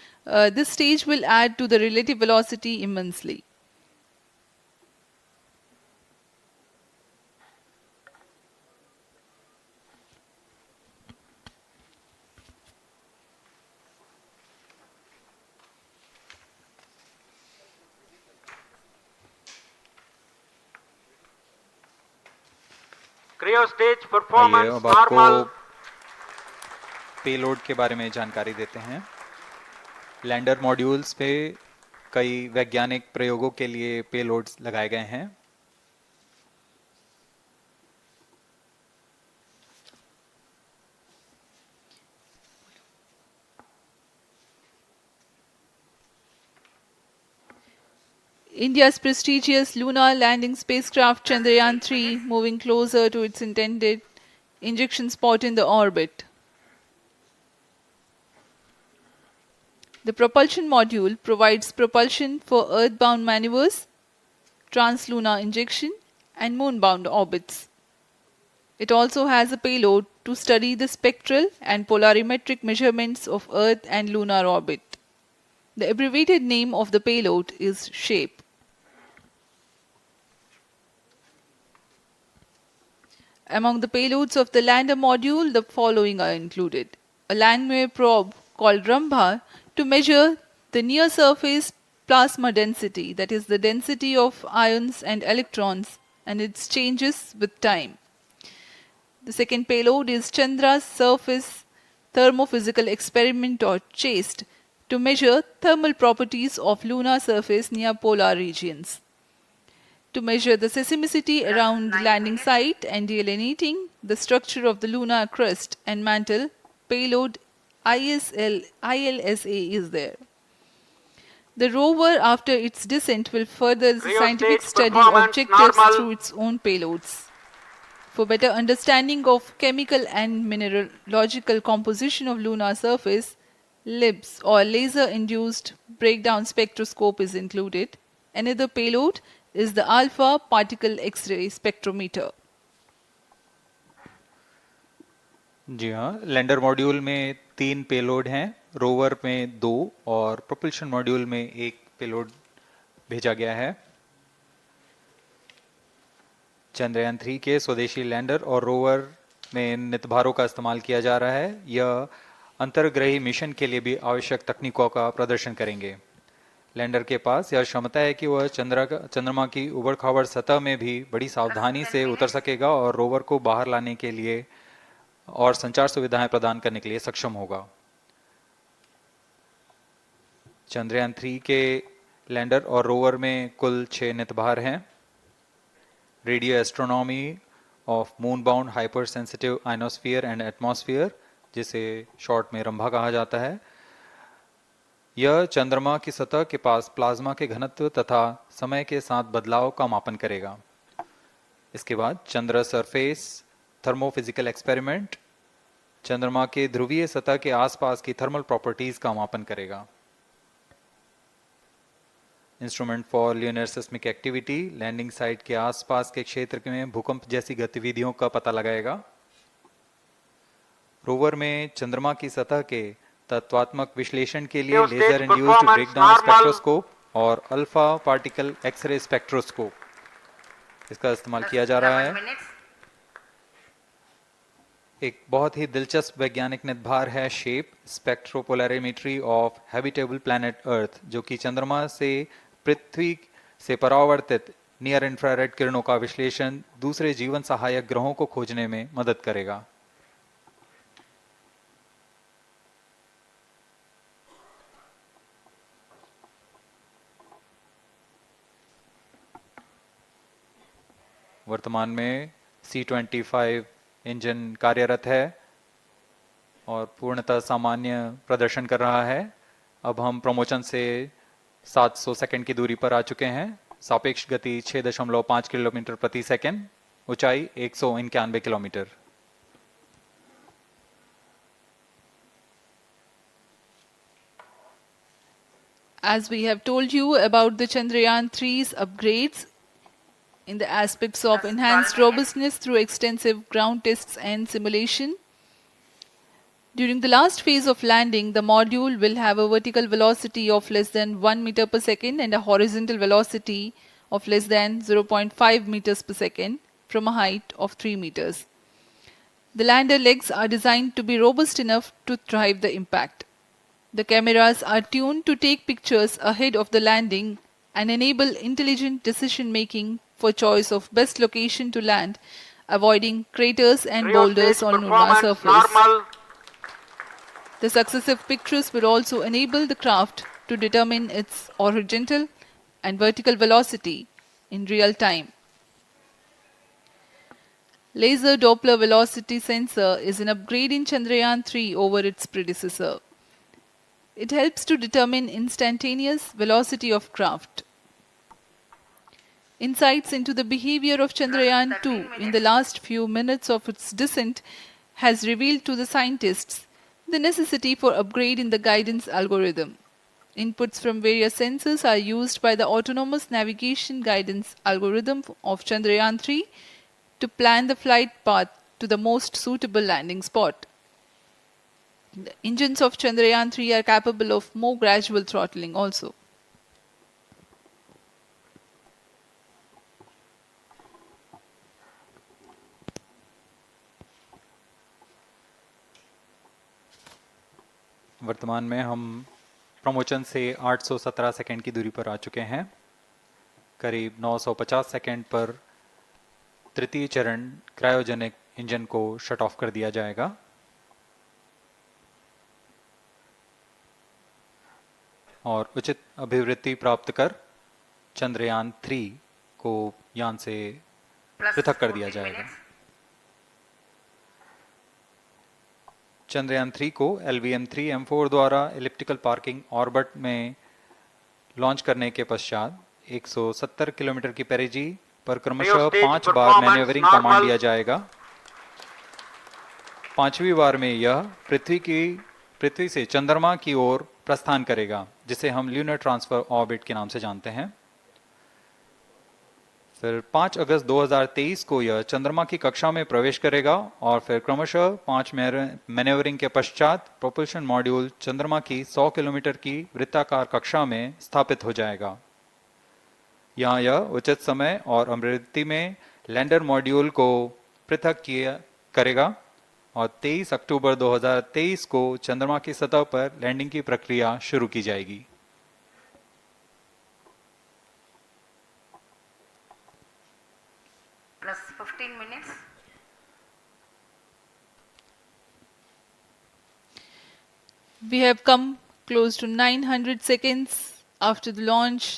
this stage will add to the relative velocity immensely. Cryo stage आइए performance अब आपको normal. Payload के बारे में जानकारी देते हैं। Lander modules पे कई वैज्ञानिक प्रयोगों के लिए पेलोड्स लगाए गए हैं। India's prestigious lunar landing spacecraft Chandrayaan-3 moving closer to its intended injection spot in the orbit. The propulsion module provides propulsion for earthbound maneuvers, translunar injection, and moonbound orbits. It also has a payload to study the spectral and polarimetric measurements of Earth and lunar orbit. The abbreviated name of the payload is SHAPE. Among the payloads of the lander module, the following are included. A landwehr probe called Rambha to measure the near-surface plasma density, that is the density of ions and electrons, and its changes with time. The second payload is Chandra's Surface Thermophysical Experiment or CHAST to measure thermal properties of lunar surface near polar regions. To measure the seismicity around the landing site and delineating the structure of the lunar crust and mantle, payload ILSA is there. The rover, after its descent, will further the scientific study objectives through its own payloads. For better understanding of chemical and mineralogical composition of lunar surface, LIBS or laser-induced breakdown spectroscope is included. Another payload is the alpha particle X-ray spectrometer. जी हाँ, lander module में 3 payload हैं, rover में 2 और propulsion module में 1 payload भेजा गया है। चंद्रयान 3 के स्वदेशी लैंडर और रोवर में नितभारों का इस्तेमाल किया जा रहा है। यह अंतर्ग्रही मिशन के लिए भी आवश्यक तकनीकों का प्रदर्शन करेंगे। लैंडर के पास यह क्षमता है कि वह चंद्रमा की उबड़-खाबड़ सतह में भी बड़ी सावधानी से उतर सकेगा और रोवर को बाहर लाने के लिए और संचार सुविधाएं प्रदान करने के लिए सक्षम होगा। चंद्रयान 3 के लैंडर और रोवर में कुल 6 नितभार हैं। Radio astronomy of moon bound hyper sensitive ionosphere and atmosphere, जिसे शॉर्ट में रंभा कहा जाता है, यह चंद्रमा की सतह के पास प्लाज्मा के घनत्व तथा समय के साथ बदलाव का मापन करेगा। इसके बाद चंद्र सरफेस थर्मोफिजिकल एक्सपेरिमेंट चंद्रमा के ध्रुवीय सतह के आसपास की थर्मल प्रॉपर्टीज का मापन करेगा। Instrument for lunar seismic activity landing site के आसपास के क्षेत्र में भूकंप जैसी गतिविधियों का पता लगाएगा। रोवर में चंद्रमा की सतह के तत्वात्मक विश्लेषण के लिए लेजर इंड्यूस्ड ब्रेकडाउन स्पेक्ट्रोस्कोप और अल्फा पार्टिकल एक्सरे स्पेक्ट्रोस्कोप इसका इस्तेमाल किया जा रहा है। एक बहुत ही दिलचस्प वैज्ञानिक नितभार है shape स्पेक्ट्रोपोलैरिमेट्री of habitable planet earth, जो कि चंद्रमा से पृथ्वी से परावर्तित नियर इंफ्रारेड किरणों का विश्लेषण दूसरे जीवन सहायक ग्रहों को खोजने में मदद करेगा। वर्तमान में C-25 इंजन कार्यरत है और पूर्णतः सामान्य प्रदर्शन कर रहा है। अब हम प्रमोशन से 700 सेकंड की दूरी पर आ चुके हैं। सापेक्ष गति 6.5 किलोमीटर प्रति सेकंड, ऊंचाई 191 kilometre. As we have told you about the Chandrayaan-3's upgrades in the aspects of enhanced robustness through extensive ground tests and simulation, during the last phase of landing, the module will have a vertical velocity of less than 1 meter per second and a horizontal velocity of less than 0.5 meters per second from a height of 3 meters. The lander legs are designed to be robust enough to drive the impact. The cameras are tuned to take pictures ahead of the landing and enable intelligent decision making for choice of best location to land, avoiding craters and boulders on lunar surface. Normal. The successive pictures will also enable the craft to determine its horizontal and vertical velocity in real time. Laser Doppler velocity sensor is an upgrade in Chandrayaan-3 over its predecessor. It helps to determine instantaneous velocity of craft. Insights into the behavior of Chandrayaan-2 in the last few minutes of its descent has revealed to the scientists the necessity for upgrade in the guidance algorithm. Inputs from various sensors are used by the autonomous navigation guidance algorithm of Chandrayaan-3 to plan the flight path to the most suitable landing spot. The engines of Chandrayaan-3 are capable of more gradual throttling also. वर्तमान में हम promotion से 817 second की दूरी पर आ चुके हैं। करीब 950 सेकंड पर तृतीय चरण क्रायोजेनिक इंजन को शट ऑफ कर दिया जाएगा और उचित अभिवृद्धि प्राप्त कर चंद्रयान-3 को यान से पृथक कर दिया जाएगा। चंद्रयान-3 को LVM-3M4 द्वारा एलिप्टिकल पार्किंग ऑर्बिट में लॉन्च करने के पश्चात 170 किलोमीटर की पेरिजी पर क्रमशः 5 बार मैन्यूवरिंग कमांड दिया जाएगा। 5वीं बार में यह पृथ्वी से चंद्रमा की ओर प्रस्थान करेगा, जिसे हम ल्यूनर ट्रांसफर ऑर्बिट के नाम से जानते हैं। फिर 5 अगस्त 2023 को यह चंद्रमा की कक्षा में प्रवेश करेगा और फिर क्रमशः 5 मैन्यूवरिंग के पश्चात प्रोपल्शन मॉड्यूल चंद्रमा की 100 किलोमीटर की वृत्ताकार कक्षा में स्थापित हो जाएगा। यहाँ यह उचित समय और अभिवृद्धि में लैंडर मॉड्यूल को पृथक करेगा और 23 अक्टूबर 2023 को चंद्रमा की सतह पर लैंडिंग की प्रक्रिया शुरू की जाएगी। Plus 15 minutes. We have come close to 900 seconds after the launch.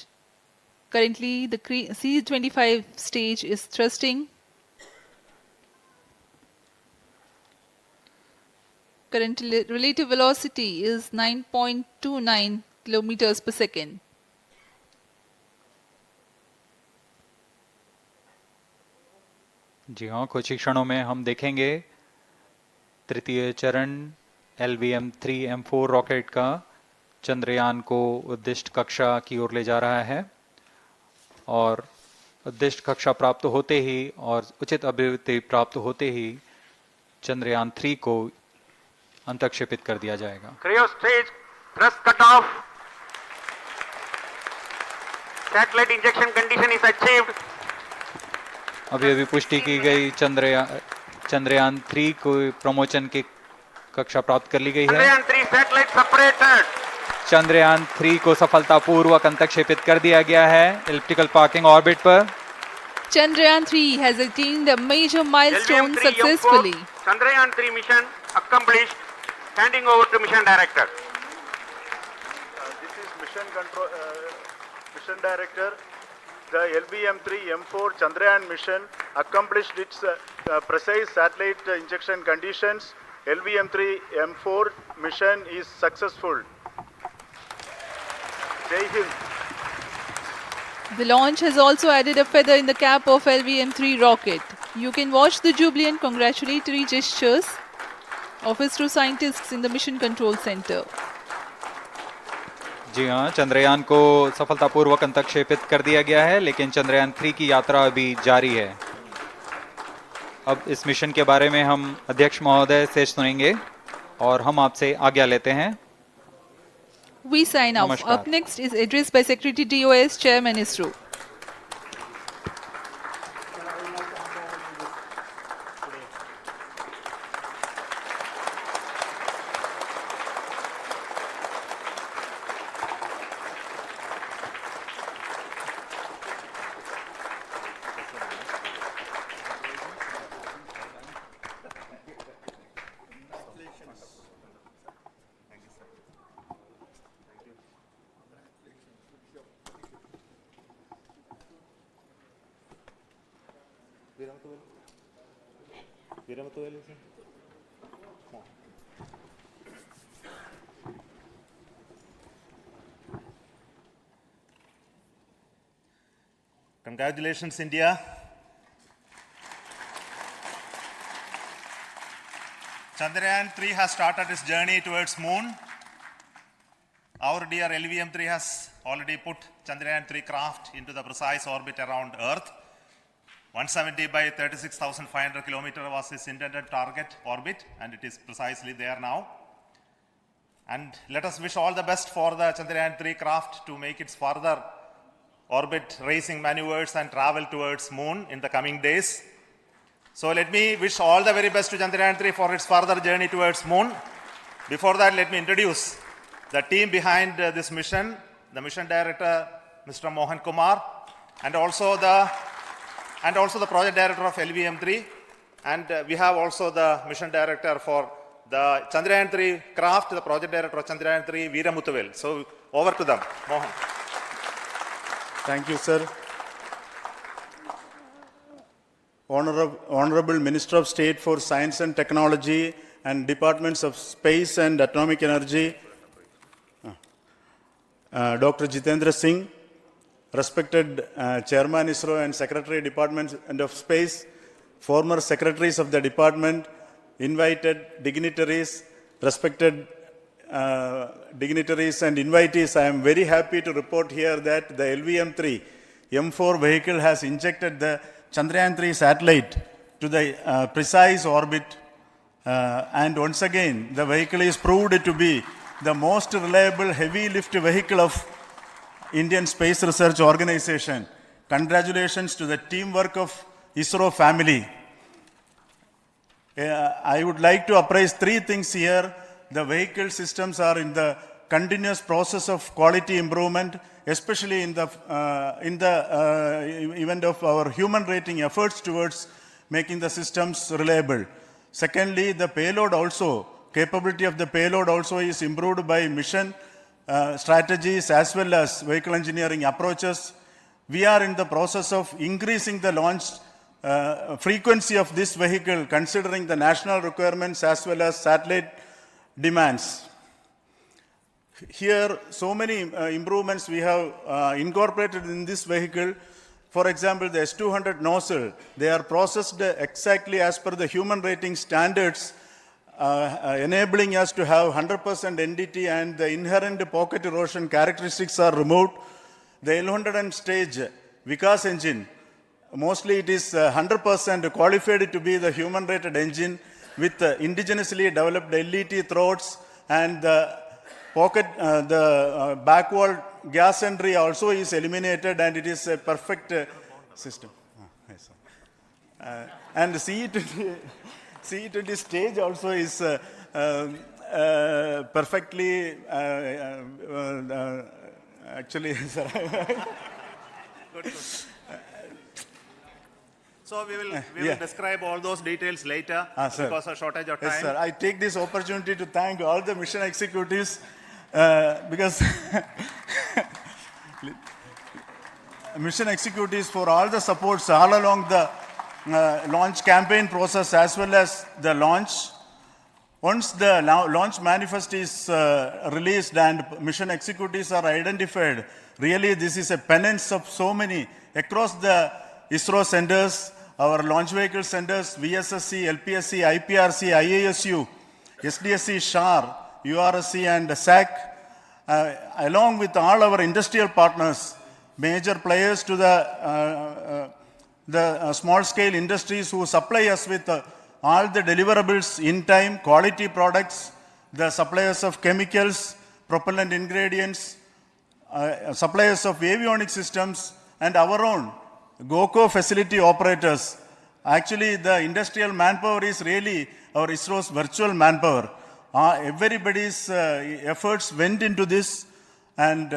Currently, the C-25 stage is thrusting. Current relative velocity is 9.29 kilometers per second. जी हाँ, कुछ ही क्षणों में हम देखेंगे तृतीय चरण LVM-3M4 रॉकेट का चंद्रयान को उद्दिष्ट कक्षा की ओर ले जा रहा है और उद्दिष्ट कक्षा प्राप्त होते ही और उचित अभिवृद्धि प्राप्त होते ही चंद्रयान-3 को अंतक्षेपित कर दिया जाएगा। Cryo stage thrust cutoff. Satellite injection condition is achieved. अभी पुष्टि की गई चंद्रयान-3 को प्रमोशन की कक्षा प्राप्त कर ली गई है। Chandrayaan-3 satellite separated. चंद्रयान-3 को सफलतापूर्वक अंतक्षेपित कर दिया गया है एलिप्टिकल पार्किंग ऑर्बिट पर। Chandrayaan-3 has attained a major milestone successfully. Chandrayaan-3 mission accomplished. Handing over to mission director. This is mission director. The LVM-3M4 Chandrayaan mission accomplished its precise satellite injection conditions. LVM-3 mission is successful. Jai Hind. The launch has also added a feather in the cap of LVM-3 rocket. You can watch the jubilant congratulatory gestures of ISRO scientists in the Mission Control Center. जी हाँ, चंद्रयान को सफलतापूर्वक अंतक्षेपित कर दिया गया है, लेकिन चंद्रयान 3 की यात्रा अभी जारी है। अब इस मिशन के बारे में हम अध्यक्ष महोदय से सुनेंगे और हम आपसे आज्ञा लेते हैं। We sign off. नमस्कार। Up next is address by Secretary DOS, Chairman ISRO. Congratulations, India. Chandrayaan-3 has started its journey towards moon. Our dear LVM-3 has already put Chandrayaan-3 craft into the precise orbit around Earth. 170 by 36,500 kilometers was its intended target orbit, and it is precisely there now. And let us wish all the best for the Chandrayaan-3 craft to make its further orbit racing maneuvers and travel towards moon in the coming days. So let me wish all the very best to Chandrayaan-3 for its further journey towards moon. Before that, let me introduce the team behind this mission, the mission director, Mr. Mohan Kumar, and also the project director of LVM-3. And we have also the mission director for the Chandrayaan-3 craft, the project director of Chandrayaan-3, Veera Muthuvel. So over to them, Mohan. Thank you, sir. Honorable Minister of State for Science and Technology and Departments of Space and Atomic Energy, Dr. Jitendra Singh, respected Chairman ISRO and Secretary Department of Space, former secretaries of the department, invited dignitaries, respected dignitaries and invitees, I am very happy to report here that the LVM-3 M4 vehicle has injected the Chandrayaan-3 satellite to the precise orbit, and once again the vehicle is proved to be the most reliable heavy lift vehicle of Indian Space Research Organization. Congratulations to the teamwork of ISRO family. I would like to appraise three things here. The vehicle systems are in the continuous process of quality improvement, especially in the event of our human rating efforts towards making the systems reliable. Secondly, the payload also, capability of the payload also is improved by mission strategies as well as vehicle engineering approaches. We are in the process of increasing the launch frequency of this vehicle considering the national requirements as well as satellite demands. Here, so many improvements we have incorporated in this vehicle. For example, the S200 nozzle, they are processed exactly as per the human rating standards, enabling us to have 100% NDT, and the inherent pocket erosion characteristics are removed. The L100 stage Vikas engine, mostly it is 100% qualified to be the human rated engine with indigenously developed LET throats, and the pocket, the back wall gas entry also is eliminated, and it is a perfect system. And the CE20 stage also is perfectly, actually, sir. Good. So we will describe all those details later because of shortage of time. Yes, sir. I take this opportunity to thank all the mission executives because mission executives for all the supports all along the launch campaign process as well as the launch. Once the launch manifest is released and mission executives are identified, really this is a penance of so many across the ISRO centers, our launch vehicle centers, VSSC, LPSC, IPRC, IASU, SDSC, SHAR, URSC and SAC, along with all our industrial partners, major players to the small-scale industries who supply us with all the deliverables in time, quality products, the suppliers of chemicals, propellant ingredients, suppliers of avionic systems, and our own GOCO facility operators. Actually, the industrial manpower is really our ISRO's virtual manpower. Everybody's efforts went into this, and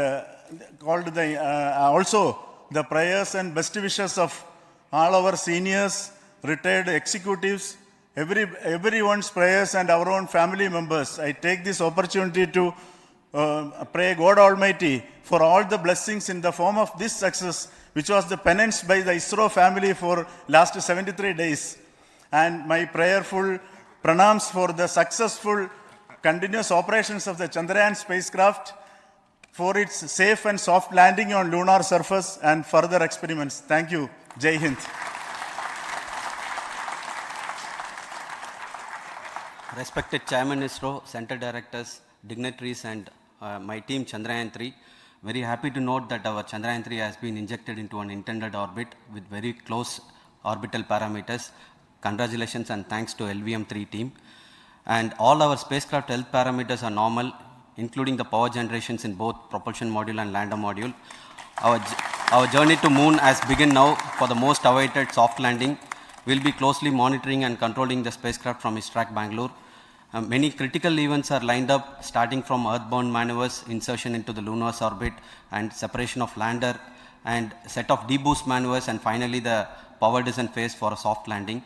called the also the prayers and best wishes of all our seniors, retired executives, everyone's prayers and our own family members. I take this opportunity to pray God Almighty for all the blessings in the form of this success, which was the penance by the ISRO family for last 73 days. And my prayerful pranams for the successful continuous operations of the Chandrayaan spacecraft, for its safe and soft landing on lunar surface and further experiments. Thank you. Jai Hind. Respected Chairman ISRO, Center Directors, dignitaries and my team Chandrayaan-3, very happy to note that our Chandrayaan-3 has been injected into an intended orbit with very close orbital parameters. Congratulations and thanks to LVM-3 team. And all our spacecraft health parameters are normal, including the power generations in both propulsion module and lander module. Our journey to moon has begun now for the most awaited soft landing. We'll be closely monitoring and controlling the spacecraft from ISTRAC Bangalore. Many critical events are lined up, starting from earthbound maneuvers, insertion into the lunar orbit, and separation of lander, and set of deboost maneuvers, and finally the power descent phase for a soft landing.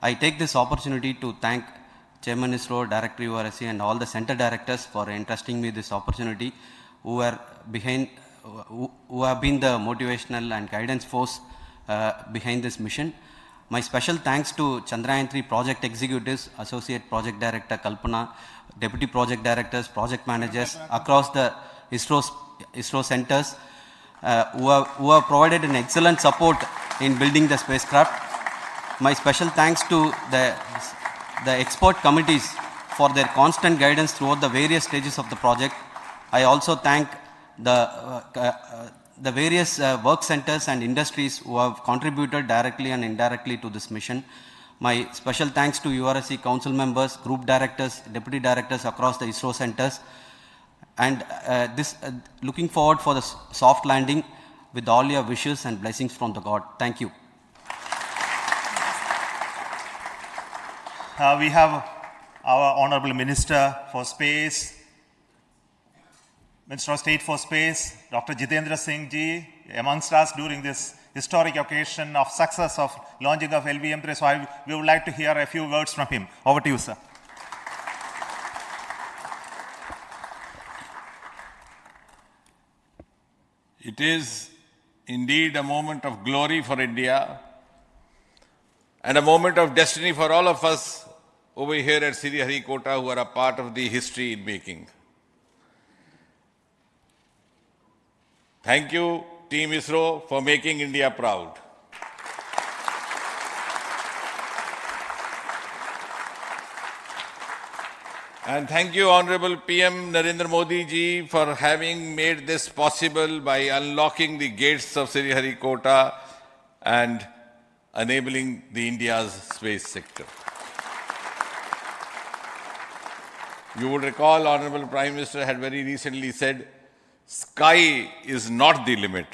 I take this opportunity to thank Chairman ISRO, Director URSC, and all the center directors for entrusting me this opportunity, who have been the motivational and guidance force behind this mission. My special thanks to Chandrayaan-3 project executives, Associate Project Director Kalpana, Deputy Project Directors, Project Managers across the ISRO centers who have provided an excellent support in building the spacecraft. My special thanks to the expert committees for their constant guidance throughout the various stages of the project. I also thank the various work centers and industries who have contributed directly and indirectly to this mission. My special thanks to URSC council members, group directors, deputy directors across the ISRO centers, and looking forward for the soft landing with all your wishes and blessings from the God. Thank you. We have our Honorable Minister for Space, Minister of State for Space, Dr. Jitendra Singh ji, amongst us during this historic occasion of success of launching of LVM-3. So we would like to hear a few words from him. Over to you, sir. It is indeed a moment of glory for India and a moment of destiny for all of us over here at Sriharikota who are a part of the history in making. Thank you, Team ISRO, for making India proud. And thank you, Honorable PM Narendra Modi ji, for having made this possible by unlocking the gates of Sriharikota and enabling the India's space sector. You would recall, Honorable Prime Minister had very recently said, sky is not the limit.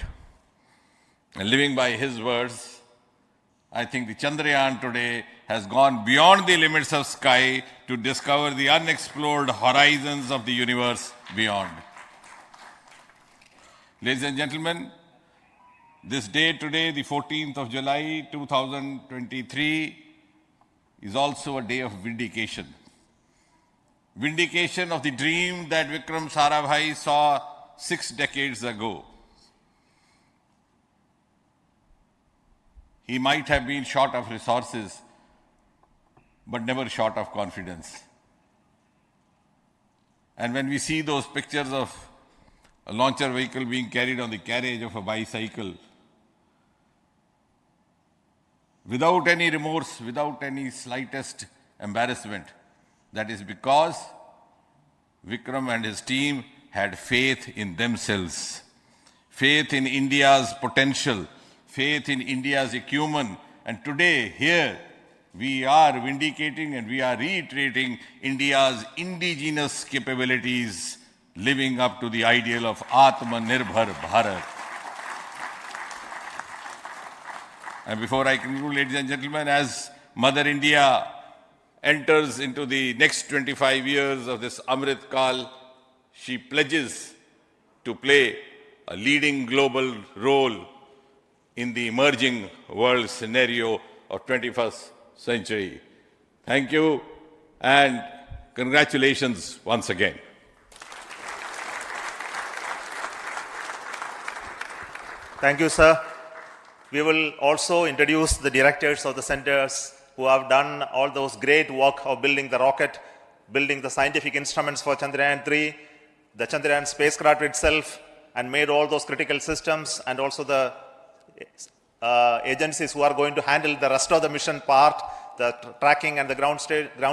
And living by his words, I think the Chandrayaan today has gone beyond the limits of sky to discover the unexplored horizons of the universe beyond. Ladies and gentlemen, this day today, the 14th of July 2023, is also a day of vindication. Vindication of the dream that Vikram Sarabhai saw 6 decades ago. He might have been short of resources, but never short of confidence. And when we see those pictures of a launcher vehicle being carried on the carriage of a bicycle, without any remorse, without any slightest embarrassment, that is because Vikram and his team had faith in themselves, faith in India's potential, faith in India's acumen. And today, here, we are vindicating and we are reiterating India's indigenous capabilities, living up to the ideal of Atmanirbhar Bharat. And before I conclude, ladies and gentlemen, as Mother India enters into the next 25 years of this Amrit Kal, she pledges to play a leading global role in the emerging world scenario of 21st century. Thank you and congratulations once again. Thank you, sir. We will also introduce the directors of the centers who have done all those great work of building the rocket, building the scientific instruments for Chandrayaan-3, the Chandrayaan spacecraft itself, and made all those critical systems, and also the agencies who are going to handle the rest of the mission part, the tracking and the ground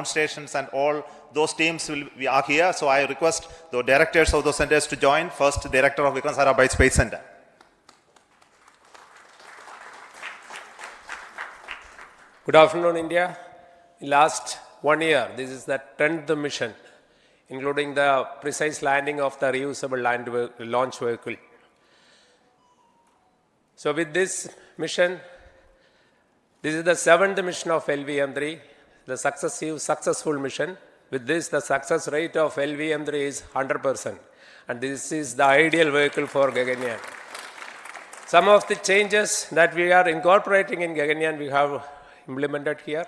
stations, and all those teams are here. So I request the directors of those centers to join. First, Director of Vikram Sarabhai Space Center. Good afternoon, India. In last 1 year, this is the 10th mission, including the precise landing of the reusable launch vehicle. So with this mission, this is the 7th mission of LVM-3, the successful mission. With this, the success rate of LVM-3 is 100%. And this is the ideal vehicle for Gaganyaan. Some of the changes that we are incorporating in Gaganyaan, we have implemented here,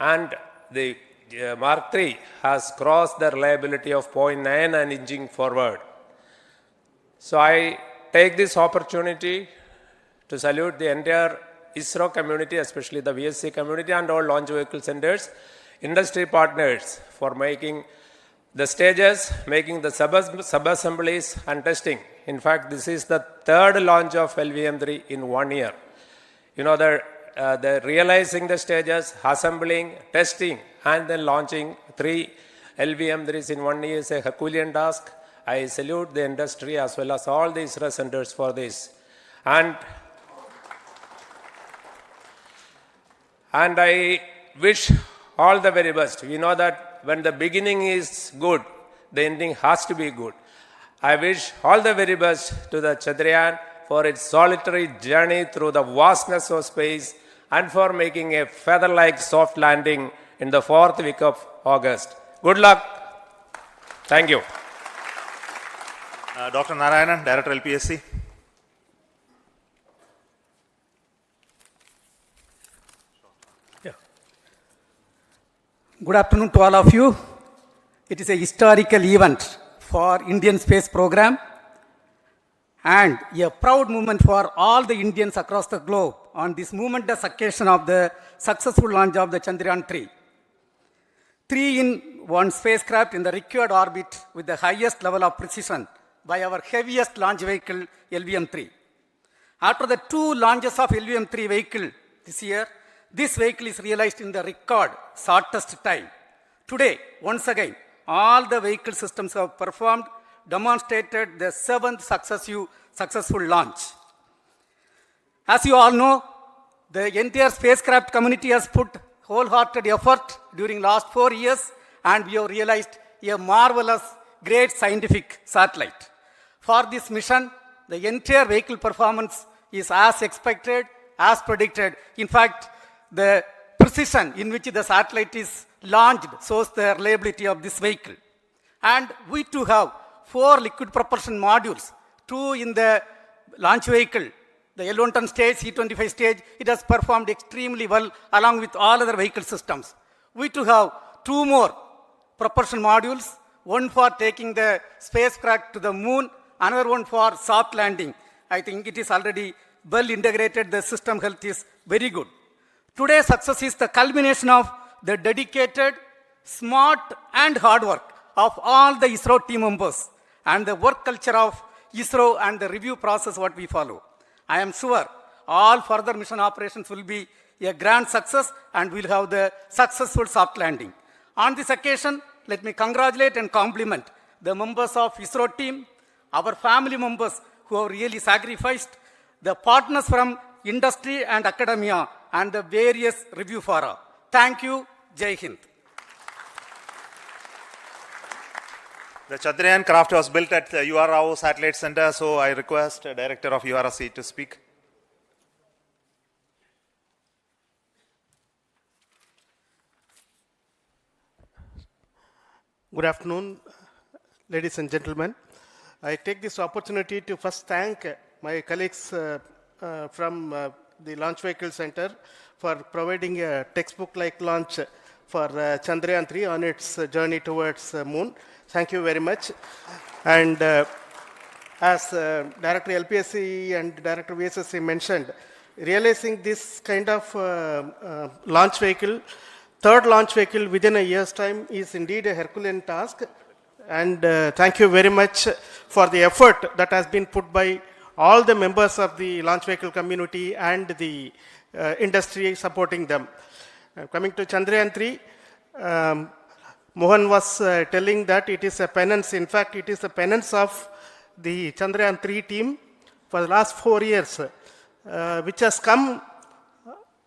and the Mark III has crossed the reliability of 0.9 and inching forward. So I take this opportunity to salute the entire ISRO community, especially the VSC community and all launch vehicle centers, industry partners for making the stages, making the sub-assemblies and testing. In fact, this is the 3rd launch of LVM-3 in 1 year. You know, the realizing the stages, assembling, testing, and then launching 3 LVM-3s in 1 year is a Herculean task. I salute the industry as well as all the ISRO centers for this. And I wish all the very best. We know that when the beginning is good, the ending has to be good. I wish all the very best to the Chandrayaan for its solitary journey through the vastness of space and for making a feather-like soft landing in the 4th week of August. Good luck. Thank you. Dr. Narayanan, Director LPSC. Good afternoon to all of you. It is a historical event for Indian space program and a proud moment for all the Indians across the globe on this momentous occasion of the successful launch of the Chandrayaan-3. 3-in-1 spacecraft in the required orbit with the highest level of precision by our heaviest launch vehicle, LVM-3. After the 2 launches of LVM-3 vehicle this year, this vehicle is realized in the record shortest time. Today, once again, all the vehicle systems have performed, demonstrated the 7th successful launch. As you all know, the entire spacecraft community has put wholehearted effort during last 4 years, and we have realized a marvelous, great scientific satellite. For this mission, the entire vehicle performance is as expected, as predicted. In fact, the precision in which the satellite is launched shows the reliability of this vehicle. And we too have 4 liquid propulsion modules, 2 in the launch vehicle. The L110 stage, C25 stage, it has performed extremely well along with all other vehicle systems. We too have 2 more propulsion modules, one for taking the spacecraft to the moon, another one for soft landing. I think it is already well integrated, the system health is very good. Today's success is the culmination of the dedicated, smart and hard work of all the ISRO team members and the work culture of ISRO and the review process what we follow. I am sure all further mission operations will be a grand success and we'll have the successful soft landing. On this occasion, let me congratulate and compliment the members of ISRO team, our family members who have really sacrificed, the partners from industry and academia, and the various review fora. Thank you. Jai Hind. The Chandrayaan craft was built at the UR Rao Satellite Center, so I request the Director of URC to speak. Good afternoon, ladies and gentlemen. I take this opportunity to first thank my colleagues from the Launch Vehicle Center for providing a textbook-like launch for Chandrayaan-3 on its journey towards Moon. Thank you very much. And as Director LPSC and Director VSSC mentioned, realizing this kind of launch vehicle, third launch vehicle within a year's time is indeed a Herculean task. And thank you very much for the effort that has been put by all the members of the launch vehicle community and the industry supporting them. Coming to Chandrayaan-3, Mohan was telling that it is a penance. In fact, it is a penance of the Chandrayaan-3 team for the last 4 years, which has come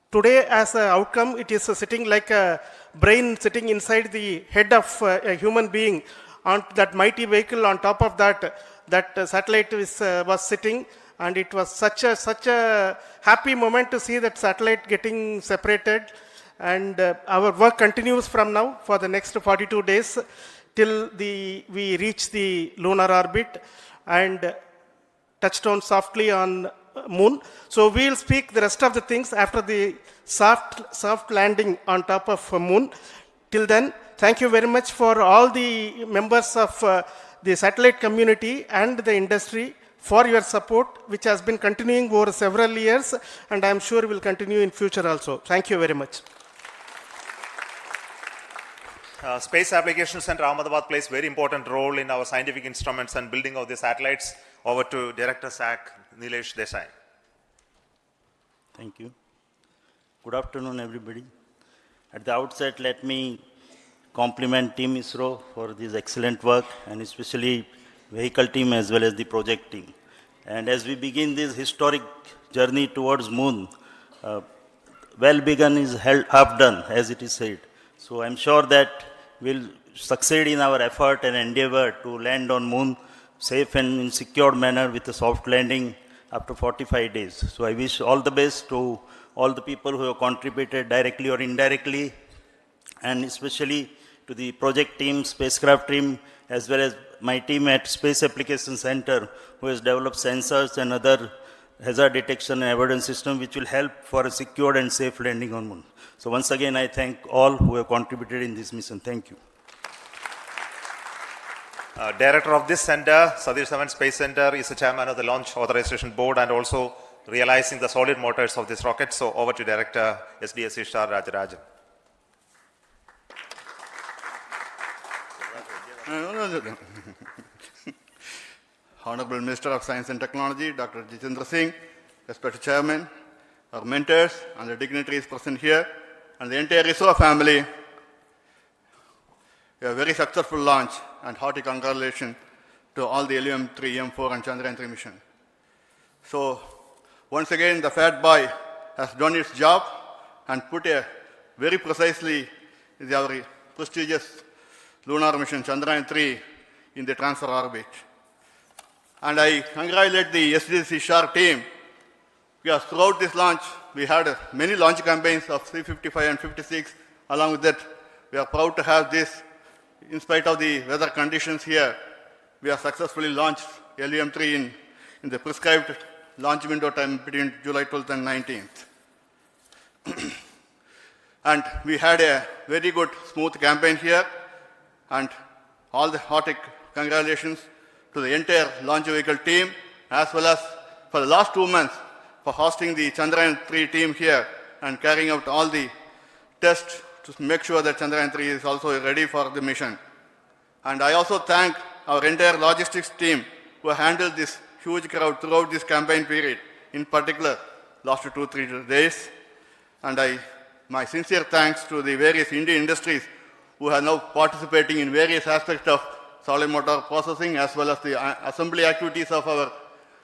today as an outcome. It is sitting like a brain sitting inside the head of a human being on that mighty vehicle. On top of that, that satellite was sitting, and it was such a happy moment to see that satellite getting separated. And our work continues from now for the next 42 days till we reach the lunar orbit and touchdown softly on Moon. So we'll speak the rest of the things after the soft landing on top of Moon. Till then, thank you very much for all the members of the satellite community and the industry for your support, which has been continuing over several years, and I am sure will continue in future also. Thank you very much. Space Application Center Ahmedabad plays a very important role in our scientific instruments and building of the satellites. Over to Director SAC, Nilesh Desai. Thank you. Good afternoon, everybody. At the outset, let me compliment Team ISRO for this excellent work, and especially vehicle team as well as the project team. And as we begin this historic journey towards Moon, well begun is half done, as it is said. So I'm sure that we'll succeed in our effort and endeavor to land on Moon safe and in secure manner with a soft landing after 45 days. So I wish all the best to all the people who have contributed directly or indirectly, and especially to the project team, spacecraft team, as well as my team at Space Application Center, who has developed sensors and other hazard detection and avoidance system which will help for a secured and safe landing on Moon. So once again, I thank all who have contributed in this mission. Thank you. Director of this center, Satish Dhawan Space Center, is the chairman of the Launch Authorization Board and also realizing the solid motors of this rocket. So over to Director SDSC Star Rajarajan. Honorable Minister of Science and Technology, Dr. Jitendra Singh, respected Chairman, our mentors and the dignitaries present here, and the entire ISRO family, a very successful launch and hearty congratulations to all the LVM-3, M4 and Chandrayaan-3 mission. So once again, the fat boy has done its job and put a very precisely our prestigious lunar mission Chandrayaan-3 in the transfer orbit. And I congratulate the SDSC SHAR team, because throughout this launch, we had many launch campaigns of 355 and 56. Along with that, we are proud to have this. In spite of the weather conditions here, we have successfully launched LVM-3 in the prescribed launch window time between July 12th and 19th. And we had a very good, smooth campaign here, and all the hearty congratulations to the entire launch vehicle team, as well as for the last 2 months for hosting the Chandrayaan-3 team here and carrying out all the tests to make sure that Chandrayaan-3 is also ready for the mission. And I also thank our entire logistics team who handled this huge crowd throughout this campaign period, in particular last 2-3 days. And my sincere thanks to the various Indian industries who are now participating in various aspects of solid motor processing as well as the assembly activities of our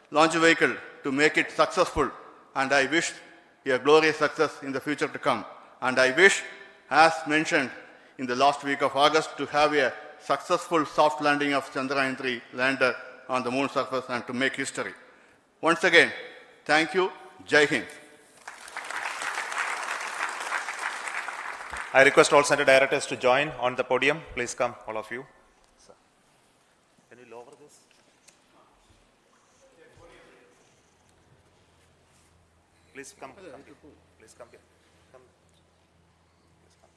launch vehicle to make it successful. And I wish a glorious success in the future to come. And I wish, as mentioned in the last week of August, to have a successful soft landing of Chandrayaan-3 lander on the moon surface and to make history. Once again, thank you. Jai Hind. I request all center directors to join on the podium. Please come, all of you. Can you lower this? Please come. Please come here. Come. Please come.